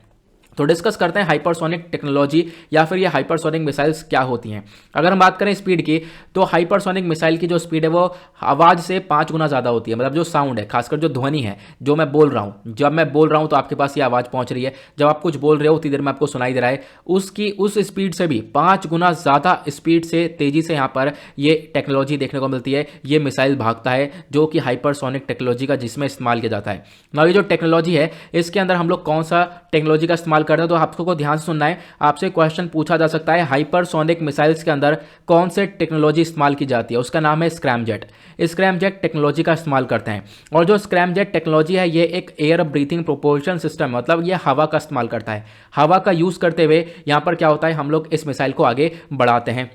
तो डिस्कस करते हैं हाइपरसोनिक टेक्नोलॉजी या फिर ये हाइपरसोनिक मिसाइल्स क्या होती हैं। अगर हम बात करें स्पीड की, तो हाइपरसोनिक मिसाइल की जो स्पीड है वो आवाज़ से 5 गुना ज़्यादा होती है। मतलब जो साउंड है, खासकर जो ध्वनि है, जो मैं बोल रहा हूँ, जब मैं बोल रहा हूँ तो आपके पास ये आवाज़ पहुँच रही है, जब आप कुछ बोल रहे हो उतनी देर में आपको सुनाई दे रहा है, उसकी उस स्पीड से भी 5 गुना ज़्यादा स्पीड से, तेज़ी से यहाँ पर ये टेक्नोलॉजी देखने को मिलती है। ये मिसाइल भागता है जो कि हाइपरसोनिक टेक्नोलॉजी का जिसमें इस्तेमाल किया जाता है। ना ये जो टेक्नोलॉजी है इसके अंदर हम लोग कौन सा टेक्नोलॉजी का इस्तेमाल करते हैं, तो आपको ध्यान से सुनना है। आपसे क्वेश्चन पूछा जा सकता है हाइपरसोनिक मिसाइल्स के अंदर कौन से टेक्नोलॉजी इस्तेमाल की जाती है, उसका नाम है स्क्रैमजेट। स्क्रैमजेट टेक्नोलॉजी का इस्तेमाल करते हैं। और जो स्क्रैमजेट टेक्नोलॉजी है ये एक एयर ब्रीथिंग प्रोपल्शन सिस्टम, मतलब ये हवा का इस्तेमाल करता है। हवा का यूज करते हुए यहाँ पर क्या होता है, हम लोग इस मिसाइल को आगे बढ़ाते हैं।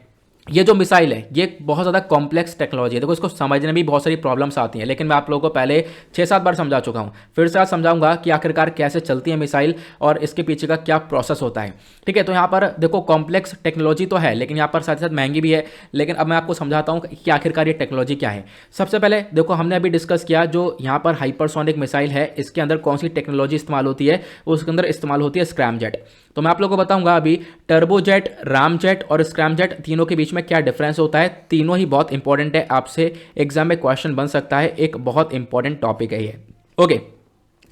ये जो मिसाइल है ये बहुत ज़्यादा कॉम्प्लेक्स टेक्नोलॉजी है। देखो इसको समझने में भी बहुत सारी प्रॉब्लम्स आती हैं, लेकिन मैं आप लोगों को पहले 6-7 बार समझा चुका हूँ। फिर से आज समझाऊंगा कि आखिरकार कैसे चलती है मिसाइल और इसके पीछे का क्या प्रोसेस होता है, ठीक है। तो यहाँ पर देखो कॉम्प्लेक्स टेक्नोलॉजी तो है, लेकिन यहाँ पर साथ ही साथ महंगी भी है। लेकिन अब मैं आपको समझाता हूँ कि आखिरकार ये टेक्नोलॉजी क्या है। सबसे पहले देखो हमने अभी डिस्कस किया जो यहाँ पर हाइपरसोनिक मिसाइल है इसके अंदर कौन सी टेक्नोलॉजी इस्तेमाल होती है, उसके अंदर इस्तेमाल होती है स्क्रैमजेट। तो मैं आप लोगों को बताऊंगा अभी टर्बोजेट, रामजेट और स्क्रैमजेट तीनों के बीच में क्या डिफरेंस होता है। तीनों ही बहुत इंपॉर्टेंट है, आपसे एग्जाम में क्वेश्चन बन सकता है, एक बहुत इंपॉर्टेंट टॉपिक है ये। ओके,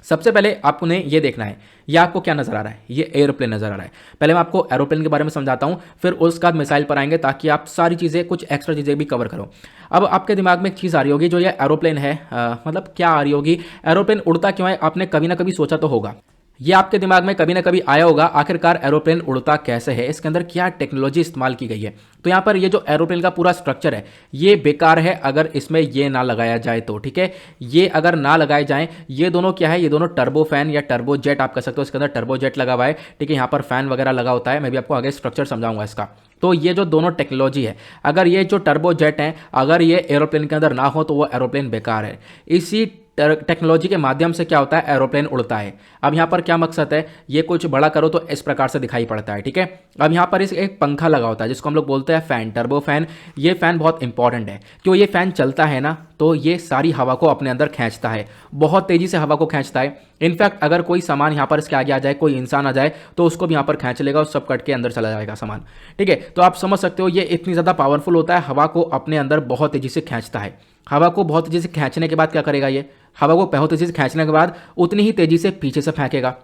सबसे पहले आपको ने ये देखना है, ये आपको क्या नजर आ रहा है, ये एरोप्लेन नजर आ रहा है। पहले मैं आपको एरोप्लेन के बारे में समझाता हूं, फिर उसके बाद मिसाइल पर आएंगे ताकि आप सारी चीजें, कुछ एक्स्ट्रा चीजें भी कवर करो। अब आपके दिमाग में एक चीज आ रही होगी, जो ये एरोप्लेन है मतलब क्या आ रही होगी, एरोप्लेन उड़ता क्यों है, आपने कभी ना कभी सोचा तो होगा। ये आपके दिमाग में कभी ना कभी आया होगा, आखिरकार एरोप्लेन उड़ता कैसे है, इसके अंदर क्या टेक्नोलॉजी इस्तेमाल की गई है। तो यहाँ पर ये जो एरोप्लेन का पूरा स्ट्रक्चर है ये बेकार है अगर इसमें ये ना लगाया जाए तो, ठीक है। ये अगर ना लगाए जाएं, ये दोनों क्या है, ये दोनों टर्बो फैन या टर्बो जेट आप कह सकते हो, इसके अंदर टर्बो जेट लगा हुआ है, ठीक है। यहाँ पर फैन वगैरह लगा होता है, मैं भी आपको आगे स्ट्रक्चर समझाऊंगा इसका। तो ये जो दोनों टेक्नोलॉजी है, अगर ये जो टर्बो जेट हैं अगर ये एरोप्लेन के अंदर ना हो तो वो एरोप्लेन बेकार है। इसी टेक्नोलॉजी के माध्यम से क्या होता है, एरोप्लेन उड़ता है। अब यहाँ पर क्या मकसद है, ये कुछ बड़ा करो तो इस प्रकार से दिखाई पड़ता है, ठीक है। अब यहाँ पर इस एक पंखा लगा होता है जिसको हम लोग बोलते हैं फैन, टर्बो फैन। ये फैन बहुत इंपॉर्टेंट है, क्यों, ये फैन चलता है ना तो ये सारी हवा को अपने अंदर खींचता है, बहुत तेजी से हवा को खींचता है। इनफैक्ट अगर कोई सामान यहाँ पर इसके आगे आ जाए, कोई इंसान आ जाए तो उसको भी यहाँ पर खींच लेगा और सब कट के अंदर चला जाएगा सामान, ठीक है। तो आप समझ सकते हो ये इतनी ज़्यादा पावरफुल होता है, हवा को अपने अंदर बहुत तेजी से खींचता है। हवा को बहुत तेजी से खींचने के बाद क्या करेगा, ये हवा को बहुत तेजी से खींचने के बाद उतनी ही तेजी से पीछे से फेंकेगा।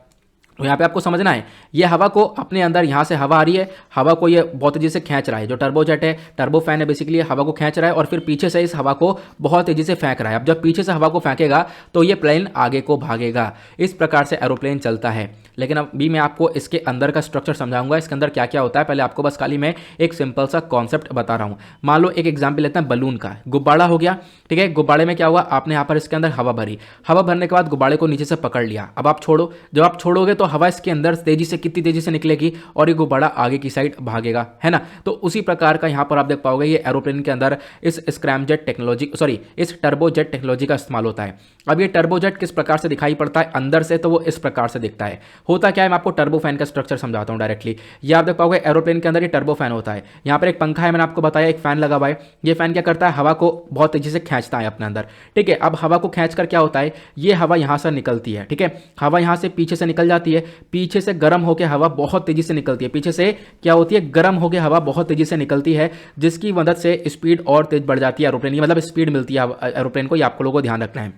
तो यहाँ पे आपको समझना है, ये हवा को अपने अंदर, यहाँ से हवा आ रही है, हवा को ये बहुत तेजी से खींच रहा है। जो टर्बोजेट है, टर्बो फैन है, बेसिकली हवा को खींच रहा है और फिर पीछे से इस हवा को बहुत तेजी से फेंक रहा है। अब जब पीछे से हवा को फेंकेगा तो ये प्लेन आगे को भागेगा। इस प्रकार से एरोप्लेन चलता है। लेकिन अभी मैं आपको इसके अंदर का स्ट्रक्चर समझाऊंगा, इसके अंदर क्या क्या होता है। पहले आपको बस खाली मैं एक सिंपल सा कॉन्सेप्ट बता रहा हूँ। मान लो एक एग्जाम्पल लेते हैं बलून का, गुब्बारा हो गया, ठीक है। गुब्बारे में क्या हुआ, आपने यहाँ पर इसके अंदर हवा भरी, हवा भरने के बाद गुब्बारे को नीचे से पकड़ लिया। अब आप छोड़ो, जब आप छोड़ोगे तो हवा इसके अंदर तेजी से कितनी तेजी से निकलेगी और ये गुब्बारा आगे की साइड भागेगा, है ना। तो उसी प्रकार का यहाँ पर आप देख पाओगे ये एरोप्लेन के अंदर इस स्क्रैमजेट टेक्नोलॉजी इस टर्बोजेट टेक्नोलॉजी का इस्तेमाल होता है। अब ये टर्बोजेट किस प्रकार से दिखाई पड़ता है अंदर से, तो वो इस प्रकार से दिखता है। होता क्या है, मैं आपको टर्बो फैन का स्ट्रक्चर समझाता हूँ डायरेक्टली। ये आप देख पाओगे एरोप्लेन के अंदर ये टर्बो फैन होता है। यहाँ पर एक पंखा है, मैंने आपको बताया एक फैन लगा हुआ है। ये फैन क्या करता है, हवा को बहुत तेजी से खींचता है अपने अंदर, ठीक है। अब हवा को खींच कर क्या होता है, ये हवा यहाँ से निकलती है, ठीक है। हवा यहाँ से पीछे से निकल जाती है, पीछे से गर्म होकर हवा बहुत तेजी से निकलती है, पीछे से क्या होती है, गर्म होकर हवा बहुत तेजी से निकलती है, जिसकी मदद से स्पीड और तेज बढ़ जाती है एरोप्लेन की, मतलब स्पीड मिलती है एरोप्लेन को। ये आपको लोगों को ध्यान रखना है।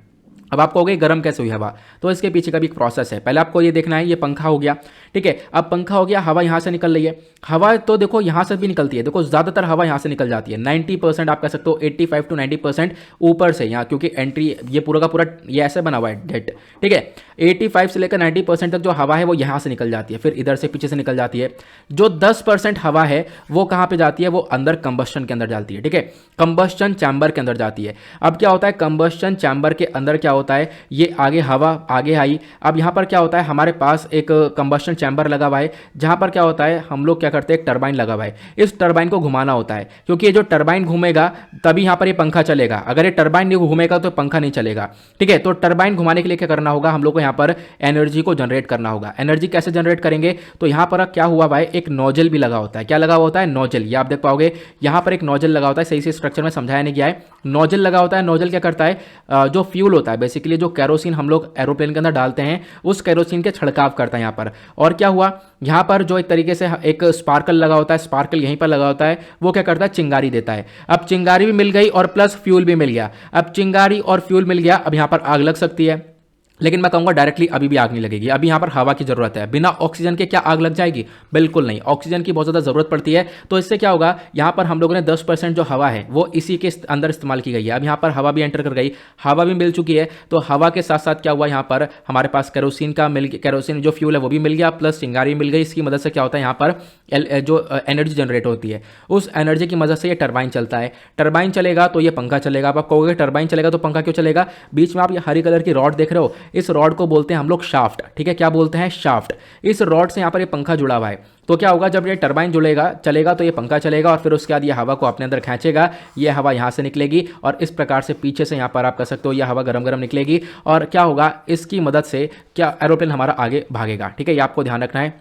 अब आप कहोगे गर्म कैसे हुई हवा, तो इसके पीछे का भी एक प्रोसेस है। पहले आपको ये देखना है, ये पंखा हो गया, ठीक है। अब पंखा हो गया, हवा यहाँ से निकल रही है। हवा तो देखो यहाँ से भी निकलती है, देखो ज़्यादातर हवा यहाँ से निकल जाती है। 90% आप कह सकते हो, 85 to 90% ऊपर से यहाँ, क्योंकि एंट्री ये पूरा का पूरा ये ऐसे बना हुआ है जेट, ठीक है। 85 से लेकर 90% तक जो हवा है वो यहाँ से निकल जाती है, फिर इधर से पीछे से निकल जाती है। जो 10% हवा है वो कहाँ पर जाती है, वो अंदर कंबस्शन के अंदर जाती है, ठीक है। कंबस्शन चैम्बर के अंदर जाती है। अब क्या होता है, कंबस्शन चैम्बर के अंदर क्या होता है, ये आगे हवा आगे आई। अब यहाँ पर क्या होता है, हमारे पास एक कंबस्शन चैम्बर लगा हुआ है, जहाँ पर क्या होता है, हम लोग क्या करते हैं, एक टरबाइन लगा हुआ है। इस टरबाइन को घुमाना होता है, क्योंकि ये जो टरबाइन घूमेगा तभी यहाँ पर ये पंखा चलेगा। अगर ये टरबाइन नहीं घूमेगा तो पंखा नहीं चलेगा, ठीक है। तो टरबाइन घुमाने के लिए क्या करना होगा, हम लोग को यहाँ पर एनर्जी को जनरेट करना होगा। एनर्जी कैसे जनरेट करेंगे, तो यहाँ पर क्या हुआ भाई, एक नोजल भी लगा होता है। क्या लगा होता है, नोजल। ये आप देख पाओगे यहाँ पर एक नोजल लगा होता है, सही से स्ट्रक्चर में समझाया नहीं गया है। नोजल लगा होता है। नोजल क्या करता है, जो फ्यूल होता है बेसिकली, जो कैरोसिन हम लोग एरोप्लेन के अंदर डालते हैं, उस कैरोसिन के छिड़काव करता है यहाँ पर। और क्या हुआ, यहाँ पर जो एक तरीके से एक स्पार्कल लगा होता है, स्पार्कल यहीं पर लगा होता है, वो क्या करता है, चिंगारी देता है। अब चिंगारी भी मिल गई और प्लस फ्यूल भी मिल गया। अब चिंगारी और फ्यूल मिल गया, अब यहाँ पर आग लग सकती है, लेकिन मैं कहूँगा डायरेक्टली अभी भी आग नहीं लगेगी। अभी यहाँ पर हवा की जरूरत है। बिना ऑक्सीजन के क्या आग लग जाएगी, बिल्कुल नहीं। ऑक्सीजन की बहुत ज़्यादा ज़रूरत पड़ती है। तो इससे क्या होगा, यहाँ पर हम लोगों ने 10% जो हवा है वो इसी के अंदर इस्तेमाल की गई है। अब यहाँ पर हवा भी एंटर कर गई, हवा भी मिल चुकी है। तो हवा के साथ साथ क्या हुआ, यहाँ पर हमारे पास कैरोसिन जो फ्यूल है वो भी मिल गया, प्लस चिंगारी मिल गई। इसकी मदद से क्या होता है, यहाँ पर जो एनर्जी जनरेट होती है, उस एनर्जी की मदद से ये टरबाइन चलता है। टरबाइन चलेगा तो ये पंखा चलेगा। अब आप कहोगे टरबाइन चलेगा तो पंखा क्यों चलेगा, बीच में आप ये हरी कलर की रॉड देख रहे हो, इस रॉड को बोलते हैं हम लोग शाफ्ट, ठीक है। क्या बोलते हैं, शाफ्ट। इस रॉड से यहाँ पर ये पंखा जुड़ा हुआ है। तो क्या होगा, जब ये टरबाइन जुड़ेगा चलेगा तो ये पंखा चलेगा, और फिर उसके बाद ये हवा को अपने अंदर खींचेगा। ये हवा यहाँ से निकलेगी और इस प्रकार से पीछे से यहाँ पर आप कह सकते हो ये हवा गरम गरम निकलेगी। और क्या होगा, इसकी मदद से क्या एरोप्लेन हमारा आगे भागेगा, ठीक है। ये आपको ध्यान रखना है।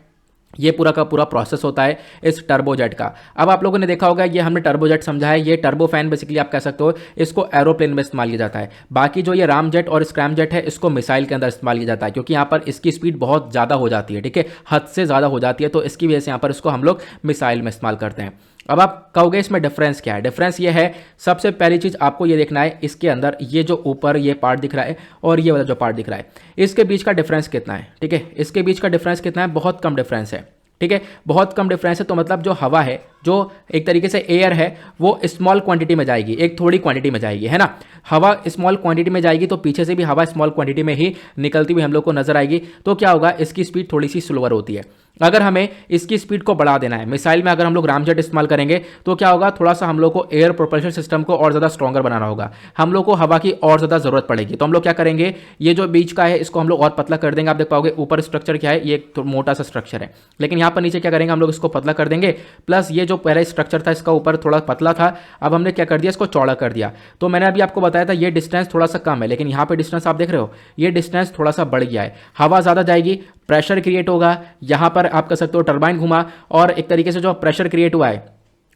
ये पूरा का पूरा प्रोसेस होता है इस टर्बोजेट का। अब आप लोगों ने देखा होगा, ये हमने टर्बोजेट समझा है। ये टर्बो फैन बेसिकली आप कह सकते हो, इसको एरोप्लेन में इस्तेमाल किया जाता है। बाकी जो ये रामजेट और स्क्रैमजेट है, इसको मिसाइल के अंदर इस्तेमाल किया जाता है, क्योंकि यहाँ पर इसकी स्पीड बहुत ज़्यादा हो जाती है, ठीक है, हद से ज़्यादा हो जाती है। तो इसकी वजह से यहाँ पर इसको हम लोग मिसाइल में इस्तेमाल करते हैं। अब आप कहोगे इसमें डिफरेंस क्या है, डिफरेंस ये है, सबसे पहली चीज़ आपको ये देखना है, इसके अंदर ये जो ऊपर ये पार्ट दिख रहा है और ये वाला जो पार्ट दिख रहा है, इसके बीच का डिफरेंस कितना है, ठीक है। इसके बीच का डिफरेंस कितना है, बहुत कम डिफरेंस है, ठीक है, बहुत कम डिफरेंस है। तो मतलब जो हवा है, जो एक तरीके से एयर है, वो स्मॉल क्वांटिटी में जाएगी, एक थोड़ी क्वांटिटी में जाएगी, है ना। हवा स्मॉल क्वांटिटी में जाएगी तो पीछे से भी हवा स्मॉल क्वांटिटी में ही निकलती हुई हम लोग को नजर आएगी। तो क्या होगा, इसकी स्पीड थोड़ी सी स्लोअर होती है। अगर हमें इसकी स्पीड को बढ़ा देना है, मिसाइल में अगर हम लोग रामजेट इस्तेमाल करेंगे तो क्या होगा, थोड़ा सा हम लोग को एयर प्रोपल्शन सिस्टम को और ज़्यादा स्ट्रॉन्गर बनाना होगा, हम लोग को हवा की और ज़्यादा ज़रूरत पड़ेगी। तो हम लोग क्या करेंगे, ये जो बीच का है इसको हम लोग और पतला कर देंगे। आप देख पाओगे ऊपर स्ट्रक्चर क्या है, ये एक मोटा सा स्ट्रक्चर है, लेकिन यहाँ पर नीचे क्या करेंगे, हम लोग इसको पतला कर देंगे। प्लस ये जो पहले स्ट्रक्चर था इसका ऊपर थोड़ा पतला था, अब हमने क्या कर दिया, इसको चौड़ा कर दिया। तो मैंने अभी आपको बताया था ये डिस्टेंस थोड़ा सा कम है, लेकिन यहाँ पे डिस्टेंस आप देख रहे हो, ये डिस्टेंस थोड़ा सा बढ़ गया है। हवा ज़्यादा जाएगी, प्रेशर क्रिएट होगा, यहाँ पर आप कह सकते हो टरबाइन घुमा, और एक तरीके से जो प्रेशर क्रिएट हुआ है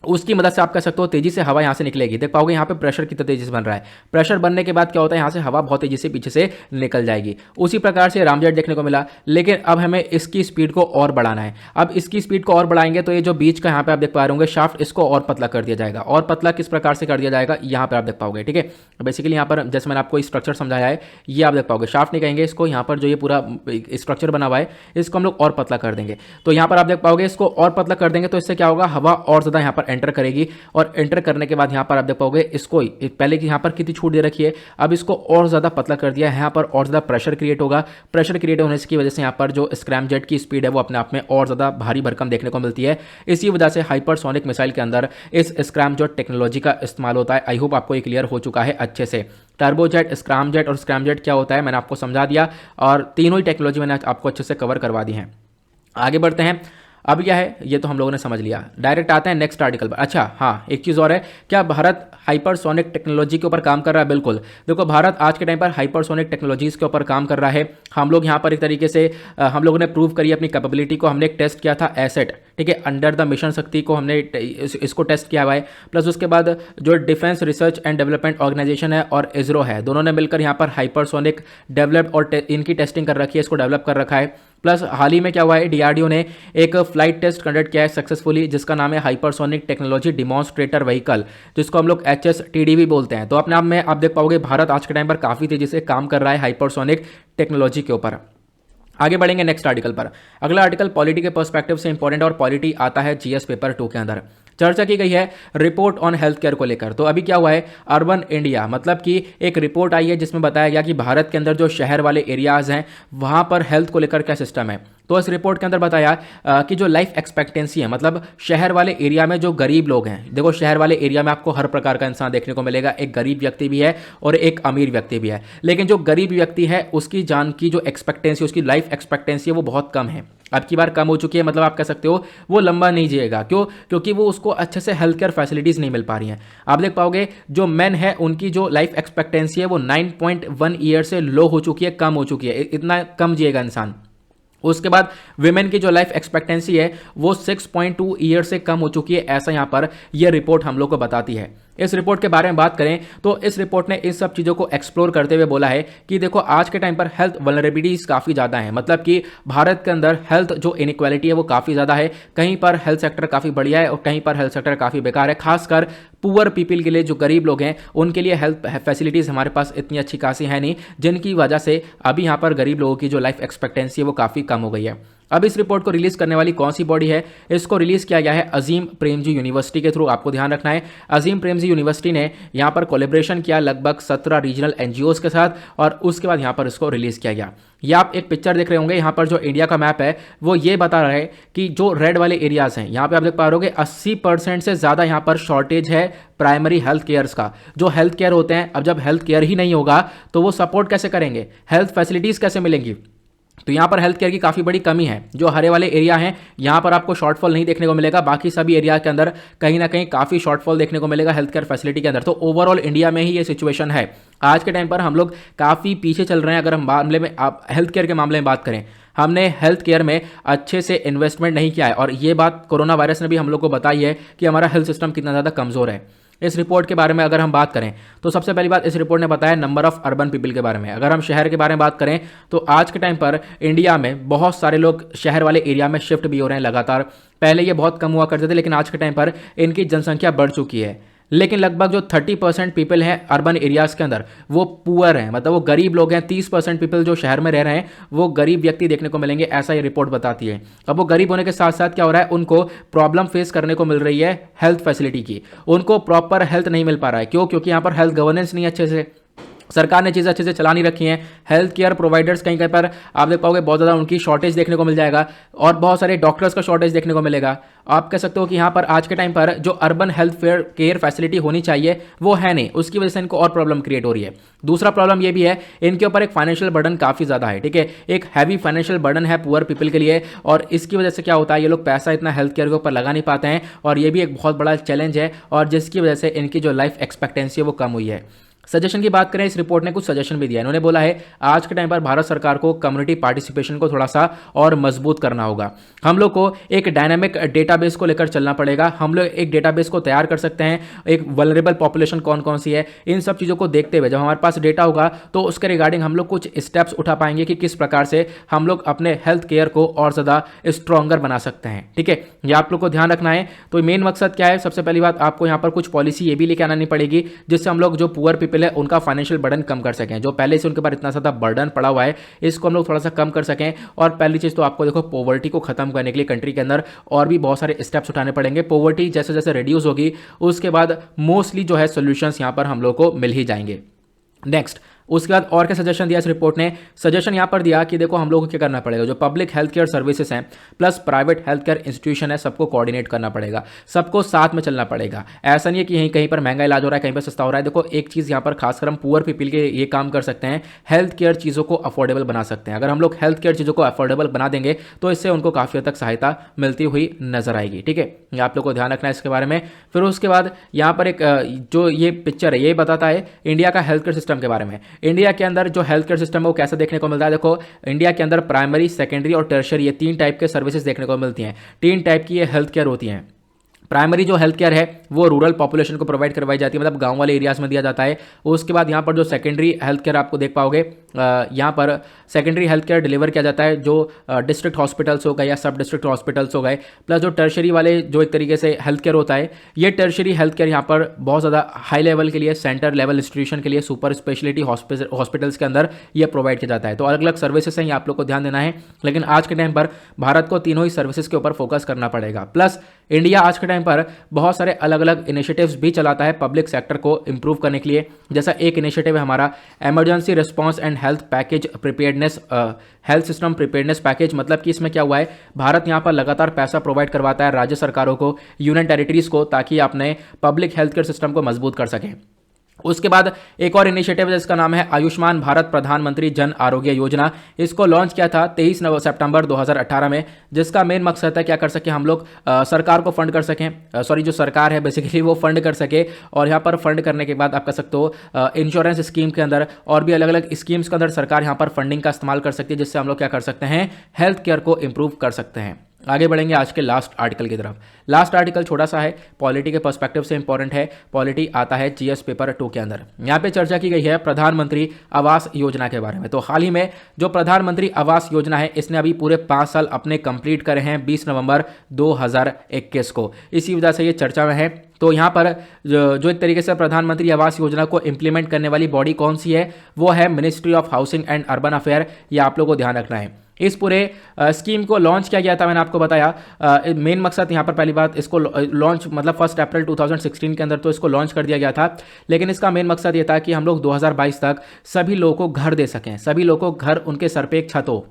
उसकी मदद से आप कह सकते हो तेजी से हवा यहाँ से निकलेगी। देख पाओगे यहाँ पे प्रेशर कितना तेजी से बन रहा है। प्रेशर बनने के बाद क्या होता है, यहाँ से हवा बहुत तेजी से पीछे से निकल जाएगी। उसी प्रकार से रामजेट देखने को मिला, लेकिन अब हमें इसकी स्पीड को और बढ़ाना है। अब इसकी स्पीड को और बढ़ाएंगे तो ये जो बीच का यहाँ पे आप देख पा रहे होंगे शाफ्ट, इसको और पतला कर दिया जाएगा। और पतला किस प्रकार से कर दिया जाएगा, यहाँ पर आप देख पाओगे, ठीक है। बेसिकली यहाँ पर जैसे मैंने आपको स्ट्रक्चर समझाया है, ये आप देख पाओगे, शाफ्ट नहीं कहेंगे इसको, यहाँ पर जो ये पूरा स्ट्रक्चर बना हुआ है इसको हम लोग और पतला कर देंगे। तो यहाँ पर आप देख पाओगे इसको और पतला कर देंगे तो इससे क्या होगा, हवा और ज़्यादा यहाँ पर एंटर करेगी और एंटर करने के बाद यहाँ पर आप देख पाओगे इसको पहले की यहाँ पर कितनी छूट दे रखी है, अब इसको और ज़्यादा पतला कर दिया है। यहाँ पर और ज़्यादा प्रेशर क्रिएट होगा। प्रेशर क्रिएट होने की वजह से यहाँ पर जो स्क्रैमजेट की स्पीड है वो अपने आप में और ज़्यादा भारी भरकम देखने को मिलती है। इसी वजह से हाइपरसोनिक मिसाइल के अंदर इस स्क्रैमजेट टेक्नोलॉजी का इस्तेमाल होता है। आई होप आपको ये क्लियर हो चुका है अच्छे से। टर्बोजेट, स्क्रैमजेट और स्क्रैमजेट क्या होता है मैंने आपको समझा दिया और तीनों ही टेक्नोलॉजी मैंने आपको अच्छे से कवर करवा दी है। आगे बढ़ते हैं। अब क्या है ये तो हम लोगों ने समझ लिया, डायरेक्ट आते हैं नेक्स्ट आर्टिकल पर। अच्छा हाँ, एक चीज़ और है, क्या भारत हाइपरसोनिक टेक्नोलॉजी के ऊपर काम कर रहा है? बिल्कुल। देखो भारत आज के टाइम पर हाइपरसोनिक टेक्नोलॉजीज़ के ऊपर काम कर रहा है। हम लोग यहाँ पर एक तरीके से हम लोगों ने प्रूव करी अपनी कैपेबिलिटी को। हमने एक टेस्ट किया था एसेट, ठीक है, अंडर द मिशन शक्ति को हमने इसको टेस्ट किया हुआ है। प्लस उसके बाद जो defence research and development organisation है और इसरो है, दोनों ने मिलकर यहाँ पर हाइपरसोनिक डेवलप और इनकी टेस्टिंग कर रखी है, इसको डेवलप कर रखा है। प्लस हाल ही में क्या हुआ है, डीआरडीओ ने एक फ्लाइट टेस्ट कंडक्ट किया है सक्सेसफुली, जिसका नाम है हाइपरसोनिक टेक्नोलॉजी डिमॉन्स्ट्रेटर व्हीकल, जिसको हम लोग HSTD भी बोलते हैं। तो अपने आप में आप देख पाओगे भारत आज के टाइम पर काफ़ी तेजी से काम कर रहा है हाइपरसोनिक टेक्नोलॉजी के ऊपर। आगे बढ़ेंगे नेक्स्ट आर्टिकल पर। अगला आर्टिकल पॉलिटी के पर्सपेक्टिव से इंपॉर्टेंट और पॉलिटी आता है GS पेपर 2 के अंदर। चर्चा की गई है रिपोर्ट ऑन हेल्थ केयर को लेकर। तो अभी क्या हुआ है, अर्बन इंडिया मतलब कि एक रिपोर्ट आई है जिसमें बताया गया कि भारत के अंदर जो शहर वाले एरियाज हैं वहाँ पर हेल्थ को लेकर क्या सिस्टम है। तो इस रिपोर्ट के अंदर बताया कि जो लाइफ एक्सपेक्टेंसी है, मतलब शहर वाले एरिया में जो गरीब लोग हैं, देखो शहर वाले एरिया में आपको हर प्रकार का इंसान देखने को मिलेगा, एक गरीब व्यक्ति भी है और एक अमीर व्यक्ति भी है। लेकिन जो गरीब व्यक्ति है उसकी जान की जो एक्सपेक्टेंसी, उसकी लाइफ एक्सपेक्टेंसी है वो बहुत कम है। अब की बार कम हो चुकी है, मतलब आप कह सकते हो वो लंबा नहीं जिएगा। क्यों? क्योंकि वो उसको अच्छे से हेल्थ केयर फैसिलिटीज़ नहीं मिल पा रही हैं। आप देख पाओगे जो मेन है उनकी जो लाइफ एक्सपेक्टेंसी है वो 9.1 ईयर से लो हो चुकी है, कम हो चुकी है, इतना कम जिएगा इंसान। उसके बाद विमेन की जो लाइफ एक्सपेक्टेंसी है वो 6.2 ईयर से कम हो चुकी है, ऐसा यहाँ पर यह रिपोर्ट हम लोग को बताती है। इस रिपोर्ट के बारे में बात करें तो इस रिपोर्ट ने इस सब चीज़ों को एक्सप्लोर करते हुए बोला है कि देखो आज के टाइम पर हेल्थ वल्नरेबिलिटीज़ काफ़ी ज़्यादा है, मतलब कि भारत के अंदर हेल्थ जो इनइक्वालिटी है वो काफ़ी ज़्यादा है। कहीं पर हेल्थ सेक्टर काफ़ी बढ़िया है और कहीं पर हेल्थ सेक्टर काफ़ी बेकार है। खासकर पुअर पीपल के लिए, जो गरीब लोग हैं उनके लिए हेल्थ फैसिलिटीज़ हमारे पास इतनी अच्छी खासी है नहीं, जिनकी वजह से अभी यहाँ पर गरीब लोगों की जो लाइफ एक्सपेक्टेंसी है वो काफ़ी कम हो गई है। अब इस रिपोर्ट को रिलीज करने वाली कौन सी बॉडी है? इसको रिलीज किया गया है अजीम प्रेमजी यूनिवर्सिटी के थ्रू। आपको ध्यान रखना है अजीम प्रेमजी यूनिवर्सिटी ने यहाँ पर कोलेब्रेशन किया लगभग 17 रीजनल NGOs के साथ और उसके बाद यहाँ पर इसको रिलीज किया गया। ये आप एक पिक्चर देख रहे होंगे, यहाँ पर जो इंडिया का मैप है वो ये बता रहा है कि जो रेड वाले एरियाज हैं यहाँ पे आप देख पा रहे हो 80% से ज़्यादा यहाँ पर शॉर्टेज है प्राइमरी हेल्थ केयर्स का। जो हेल्थ केयर होते हैं, अब जब हेल्थ केयर ही नहीं होगा तो वो सपोर्ट कैसे करेंगे, हेल्थ फैसिलिटीज़ कैसे मिलेंगी? तो यहाँ पर हेल्थ केयर की काफ़ी बड़ी कमी है। जो हरे वाले एरिया हैं यहाँ पर आपको शॉर्टफॉल नहीं देखने को मिलेगा, बाकी सभी एरिया के अंदर कहीं ना कहीं काफ़ी शॉर्टफॉल देखने को मिलेगा हेल्थ केयर फैसिलिटी के अंदर। तो ओवरऑल इंडिया में ही ये सिचुएशन है। आज के टाइम पर हम लोग काफ़ी पीछे चल रहे हैं। अगर हम मामले में आप हेल्थ केयर के मामले में बात करें, हमने हेल्थ केयर में अच्छे से इन्वेस्टमेंट नहीं किया है और ये बात कोरोना वायरस ने भी हम लोग को बताई है कि हमारा हेल्थ सिस्टम कितना ज़्यादा कमज़ोर है। इस रिपोर्ट के बारे में अगर हम बात करें तो सबसे पहली बात इस रिपोर्ट ने बताया नंबर ऑफ अर्बन पीपल के बारे में। अगर हम शहर के बारे में बात करें तो आज के टाइम पर इंडिया में बहुत सारे लोग शहर वाले एरिया में शिफ्ट भी हो रहे हैं लगातार। पहले ये बहुत कम हुआ करते थे लेकिन आज के टाइम पर इनकी जनसंख्या बढ़ चुकी है। लेकिन लगभग जो 30% पीपल हैं अर्बन एरियाज़ के अंदर वो पुअर हैं, मतलब वो गरीब लोग हैं। 30% पीपल जो शहर में रह रहे हैं वो गरीब व्यक्ति देखने को मिलेंगे, ऐसा ये रिपोर्ट बताती है। अब वो गरीब होने के साथ साथ क्या हो रहा है, उनको प्रॉब्लम फेस करने को मिल रही है हेल्थ फैसिलिटी की। उनको प्रॉपर हेल्थ नहीं मिल पा रहा है। क्यों? क्योंकि यहाँ पर हेल्थ गवर्नेंस नहीं अच्छे से, सरकार ने चीज़ें अच्छे से चला नहीं रखी हैं। हेल्थ केयर प्रोवाइडर्स कहीं कहीं पर आप देख पाओगे बहुत ज़्यादा उनकी शॉर्टेज देखने को मिल जाएगा और बहुत सारे डॉक्टर्स का शॉर्टेज देखने को मिलेगा। आप कह सकते हो कि यहाँ पर आज के टाइम पर जो अर्बन हेल्थ केयर फैसिलिटी होनी चाहिए वो है नहीं, उसकी वजह से इनको और प्रॉब्लम क्रिएट हो रही है। दूसरा प्रॉब्लम ये भी है, इनके ऊपर एक फाइनेंशियल बर्डन काफ़ी ज़्यादा है, ठीक है, एक हैवी फाइनेंशियल बर्डन है पुअर पीपल के लिए और इसकी वजह से क्या होता है, ये लोग पैसा इतना हेल्थ केयर के ऊपर लगा नहीं पाते हैं और ये भी एक बहुत बड़ा चैलेंज है और जिसकी वजह से इनकी जो लाइफ एक्सपेक्टेंसी है वो कम हुई है। सजेशन की बात करें, इस रिपोर्ट ने कुछ सजेशन भी दिया। इन्होंने बोला है आज के टाइम पर भारत सरकार को कम्युनिटी पार्टिसिपेशन को थोड़ा सा और मजबूत करना होगा। हम लोग को एक डायनामिक डेटाबेस को लेकर चलना पड़ेगा। हम लोग एक डेटाबेस को तैयार कर सकते हैं, एक वल्नरेबल पॉपुलेशन कौन कौन सी है, इन सब चीज़ों को देखते हुए जब हमारे पास डेटा होगा तो उसके रिगार्डिंग हम लोग कुछ स्टेप्स उठा पाएंगे कि किस प्रकार से हम लोग अपने हेल्थ केयर को और ज़्यादा स्ट्रॉन्गर बना सकते हैं। ठीक है, ये आप लोग को ध्यान रखना है। तो मेन मकसद क्या है, सबसे पहली बात आपको यहाँ पर कुछ पॉलिसी ये भी लेके आना नहीं पड़ेगी जिससे हम लोग जो पुअर पीपल है उनका फाइनेंशियल बर्डन कम कर सकें, जो पहले से उनके ऊपर इतना ज़्यादा बर्डन पड़ा हुआ है इसको हम लोग थोड़ा सा कम कर सकें। और पहली चीज़ तो आपको देखो पॉवर्टी को खत्म करने के लिए कंट्री के अंदर और भी बहुत सारे स्टेप्स उठाने पड़ेंगे। पॉवर्टी जैसे जैसे रिड्यूस होगी उसके बाद मोस्टली जो है सोल्यूशंस यहाँ पर हम लोग को मिल ही जाएंगे। नेक्स्ट, उसके बाद और क्या सजेशन दिया इस रिपोर्ट ने? सजेशन यहाँ पर दिया कि देखो हम लोगों को क्या करना पड़ेगा, जो पब्लिक हेल्थ केयर सर्विसेज हैं plus private health care institution है सबको कोऑर्डिनेट करना पड़ेगा, सबको साथ में चलना पड़ेगा। ऐसा नहीं है कि कहीं पर महंगा इलाज हो रहा है कहीं पर सस्ता हो रहा है। देखो एक चीज़ यहाँ पर खासकर हम पुअर पीपल के ये काम कर सकते हैं, हेल्थ केयर चीज़ों को अफोर्डेबल बना सकते हैं। अगर हम लोग हेल्थ केयर चीज़ों को अफोर्डेबल बना देंगे तो इससे उनको काफ़ी हद तक सहायता मिलती हुई नजर आएगी। ठीक है, आप लोग को ध्यान रखना है इसके बारे में। फिर उसके बाद यहाँ पर एक जो ये पिक्चर है ये बताता है इंडिया का हेल्थ केयर सिस्टम के बारे में। इंडिया के अंदर जो हेल्थ केयर सिस्टम है वो कैसा देखने को मिलता है? देखो इंडिया के अंदर प्राइमरी, सेकेंडरी और टर्शियरी ये 3 टाइप के सर्विसेज देखने को मिलती हैं। 3 टाइप की ये हेल्थ केयर होती हैं। प्राइमरी जो हेल्थ केयर है वो रूरल पॉपुलेशन को प्रोवाइड करवाई जाती है, मतलब गांव वाले एरियाज में दिया जाता है। उसके बाद यहाँ पर जो सेकेंडरी हेल्थ केयर आपको देख पाओगे, यहाँ पर सेकेंडरी हेल्थ केयर डिलीवर किया जाता है जो डिस्ट्रिक्ट हॉस्पिटल्स हो गए या सब डिस्ट्रिक्ट हॉस्पिटल्स हो गए। प्लस जो टर्शरी वाले जो एक तरीके से हेल्थ केयर होता है, ये टर्शरी हेल्थ केयर यहाँ पर बहुत ज़्यादा हाई लेवल के लिए, सेंटर लेवल इंस्टीट्यूशन के लिए, सुपर स्पेशलिटी हॉस्पिटल्स के अंदर ये प्रोवाइड किया जाता है। तो अलग अलग सर्विसेज हैं, ये आप लोग को ध्यान देना है। लेकिन आज के टाइम पर भारत को तीनों ही सर्विसेज के ऊपर फोकस करना पड़ेगा। प्लस इंडिया आज के टाइम पर बहुत सारे अलग अलग इनिशिएटिव्स भी चलाता है पब्लिक सेक्टर को इंप्रूव करने के लिए। जैसा एक इनिशिएटिव है हमारा emergency response and health package preparedness, health system preparedness package. मतलब कि इसमें क्या हुआ है, भारत यहाँ पर लगातार पैसा प्रोवाइड करवाता है राज्य सरकारों को, यूनियन टेरिटरीज को, ताकि अपने पब्लिक हेल्थ केयर सिस्टम को मजबूत कर सकें। उसके बाद एक और इनिशिएटिव है जिसका नाम है आयुष्मान भारत प्रधानमंत्री जन आरोग्य योजना। इसको लॉन्च किया था 23 सितंबर 2018 में, जिसका मेन मकसद है क्या कर सके हम लोग, सरकार को फंड कर सकें, सॉरी जो सरकार है बेसिकली वो फंड कर सके। और यहाँ पर फंड करने के बाद आप कर सकते हो इंश्योरेंस स्कीम के अंदर और भी अलग अलग स्कीम्स के अंदर सरकार यहाँ पर फंडिंग का इस्तेमाल कर सकती है, जिससे हम लोग क्या कर सकते हैं, हेल्थ केयर को इंप्रूव कर सकते हैं। आगे बढ़ेंगे आज के लास्ट आर्टिकल की तरफ। लास्ट आर्टिकल छोटा सा है, पॉलिटी के पर्सपेक्टिव से इंपॉर्टेंट है। पॉलिटी आता है जीएस पेपर 2 के अंदर। यहाँ पे चर्चा की गई है प्रधानमंत्री आवास योजना के बारे में। तो हाल ही में जो प्रधानमंत्री आवास योजना है इसने अभी पूरे 5 साल अपने कंप्लीट करे हैं 20 नवंबर 2021 को। इसी वजह से ये चर्चा में है। तो यहाँ पर जो एक तरीके से प्रधानमंत्री आवास योजना को इंप्लीमेंट करने वाली बॉडी कौन सी है, वो है ministry of housing and urban affair. ये आप लोगों को ध्यान रखना है। इस पूरे स्कीम को लॉन्च किया गया था, मैंने आपको बताया। मेन मकसद यहाँ पर पहली बात, इसको लॉन्च मतलब 1 अप्रैल 2016 के अंदर तो इसको लॉन्च कर दिया गया था। लेकिन इसका मेन मकसद ये था कि हम लोग 2022 तक सभी लोगों को घर दे सकें, सभी लोगों को घर उनके सर पे एक छत हो।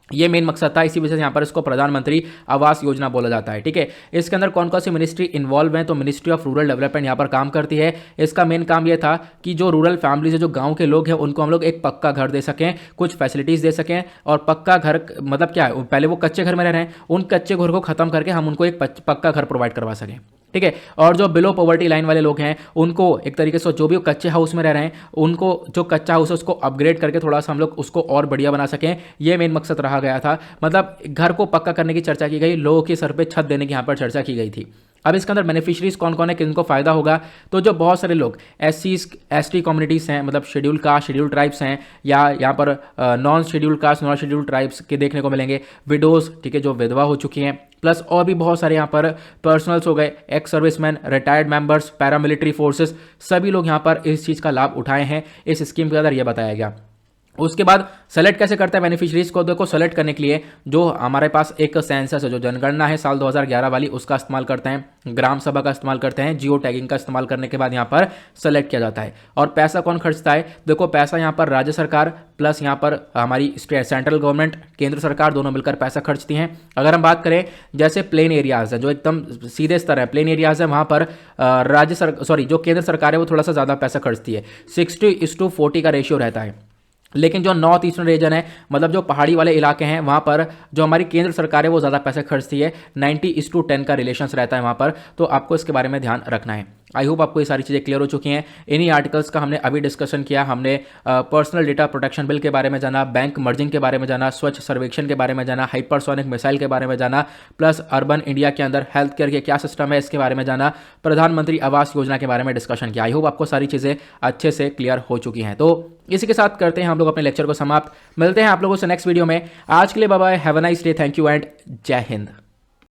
ये मेन मकसद था, इसी वजह से यहाँ पर इसको प्रधानमंत्री आवास योजना बोला जाता है। ठीक है, इसके अंदर कौन कौन सी मिनिस्ट्री इन्वॉल्व हैं? तो मिनिस्ट्री ऑफ रूरल डेवलपमेंट यहाँ पर काम करती है। इसका मेन काम ये था कि जो रूरल फैमिलीज है, जो गांव के लोग हैं, उनको हम लोग एक पक्का घर दे सकें, कुछ फैसिलिटीज़ दे सकें। और पक्का घर मतलब क्या है, पहले वो कच्चे घर में रह रहे हैं, उन कच्चे घर को खत्म करके हम उनको एक पक्का घर प्रोवाइड करवा सकें। ठीक है, और जो बिलो पॉवर्टी लाइन वाले लोग हैं उनको एक तरीके से, जो भी कच्चे हाउस में रह रहे हैं, उनको जो कच्चा हाउस है उसको अपग्रेड करके थोड़ा सा हम लोग उसको और बढ़िया बना सकें। ये मेन मकसद रहा गया था। मतलब घर को पक्का करने की चर्चा की गई, लोगों के सर पे छत देने की यहाँ पर चर्चा की गई थी। अब इसके अंदर बेनिफिशरीज कौन कौन है, किनको फायदा होगा? तो जो बहुत सारे लोग SC कम्युनिटीज़ हैं, मतलब शेड्यूल कास्ट, शेड्यूल ट्राइब्स हैं, या यहाँ पर non schedule caste, non schedule tribes के देखने को मिलेंगे। विडोज, ठीक है, जो विधवा हो चुकी हैं, प्लस और भी बहुत सारे यहाँ पर पर्सनल्स हो गए, ex serviceman, retired members, paramilitary forces, सभी लोग यहाँ पर इस चीज़ का लाभ उठाए हैं। इस स्कीम के अंदर यह बताया गया। उसके बाद सेलेक्ट कैसे करते हैं बेनिफिशरीज को? देखो सेलेक्ट करने के लिए जो हमारे पास एक सेंसस है, जो जनगणना है साल 2011 वाली, उसका इस्तेमाल करते हैं, ग्राम सभा का इस्तेमाल करते हैं, जियो टैगिंग का इस्तेमाल करने के बाद यहाँ पर सेलेक्ट किया जाता है। और पैसा कौन खर्चता है? देखो पैसा यहाँ पर राज्य सरकार प्लस यहाँ पर हमारी सेंट्रल गवर्नमेंट, केंद्र सरकार, दोनों मिलकर पैसा खर्चती हैं। अगर हम बात करें जैसे प्लेन एरियाज है, जो एकदम सीधे स्तर है, प्लेन एरियाज है, वहाँ पर जो केंद्र सरकार है वो थोड़ा सा ज़्यादा पैसा खर्चती है, 60:40 का रेशियो रहता है। लेकिन जो नॉर्थ ईस्टर्न रीजन है, मतलब जो पहाड़ी वाले इलाके हैं, वहाँ पर जो हमारी केंद्र सरकार है वो ज़्यादा पैसे खर्चती है, 90:10 का रिलेशंस रहता है वहाँ पर। तो आपको इसके बारे में ध्यान रखना है। आई होप आपको ये सारी चीज़ें क्लियर हो चुकी हैं। इन्हीं आर्टिकल्स का हमने अभी डिस्कशन किया। हमने पर्सनल डेटा प्रोटेक्शन बिल के बारे में जाना, बैंक मर्जिंग के बारे में जाना, स्वच्छ सर्वेक्षण के बारे में जाना, हाइपरसोनिक मिसाइल के बारे में जाना, प्लस अर्बन इंडिया के अंदर हेल्थ केयर के क्या सिस्टम है इसके बारे में जाना, प्रधानमंत्री आवास योजना के बारे में डिस्कशन किया। आई होप आपको सारी चीज़ें अच्छे से क्लियर हो चुकी हैं। तो इसी के साथ करते हैं हम लोग अपने लेक्चर को समाप्त। मिलते हैं आप लोगों से नेक्स्ट वीडियो में। आज के लिए bye bye, have a nice day, thank you and जय हिंद।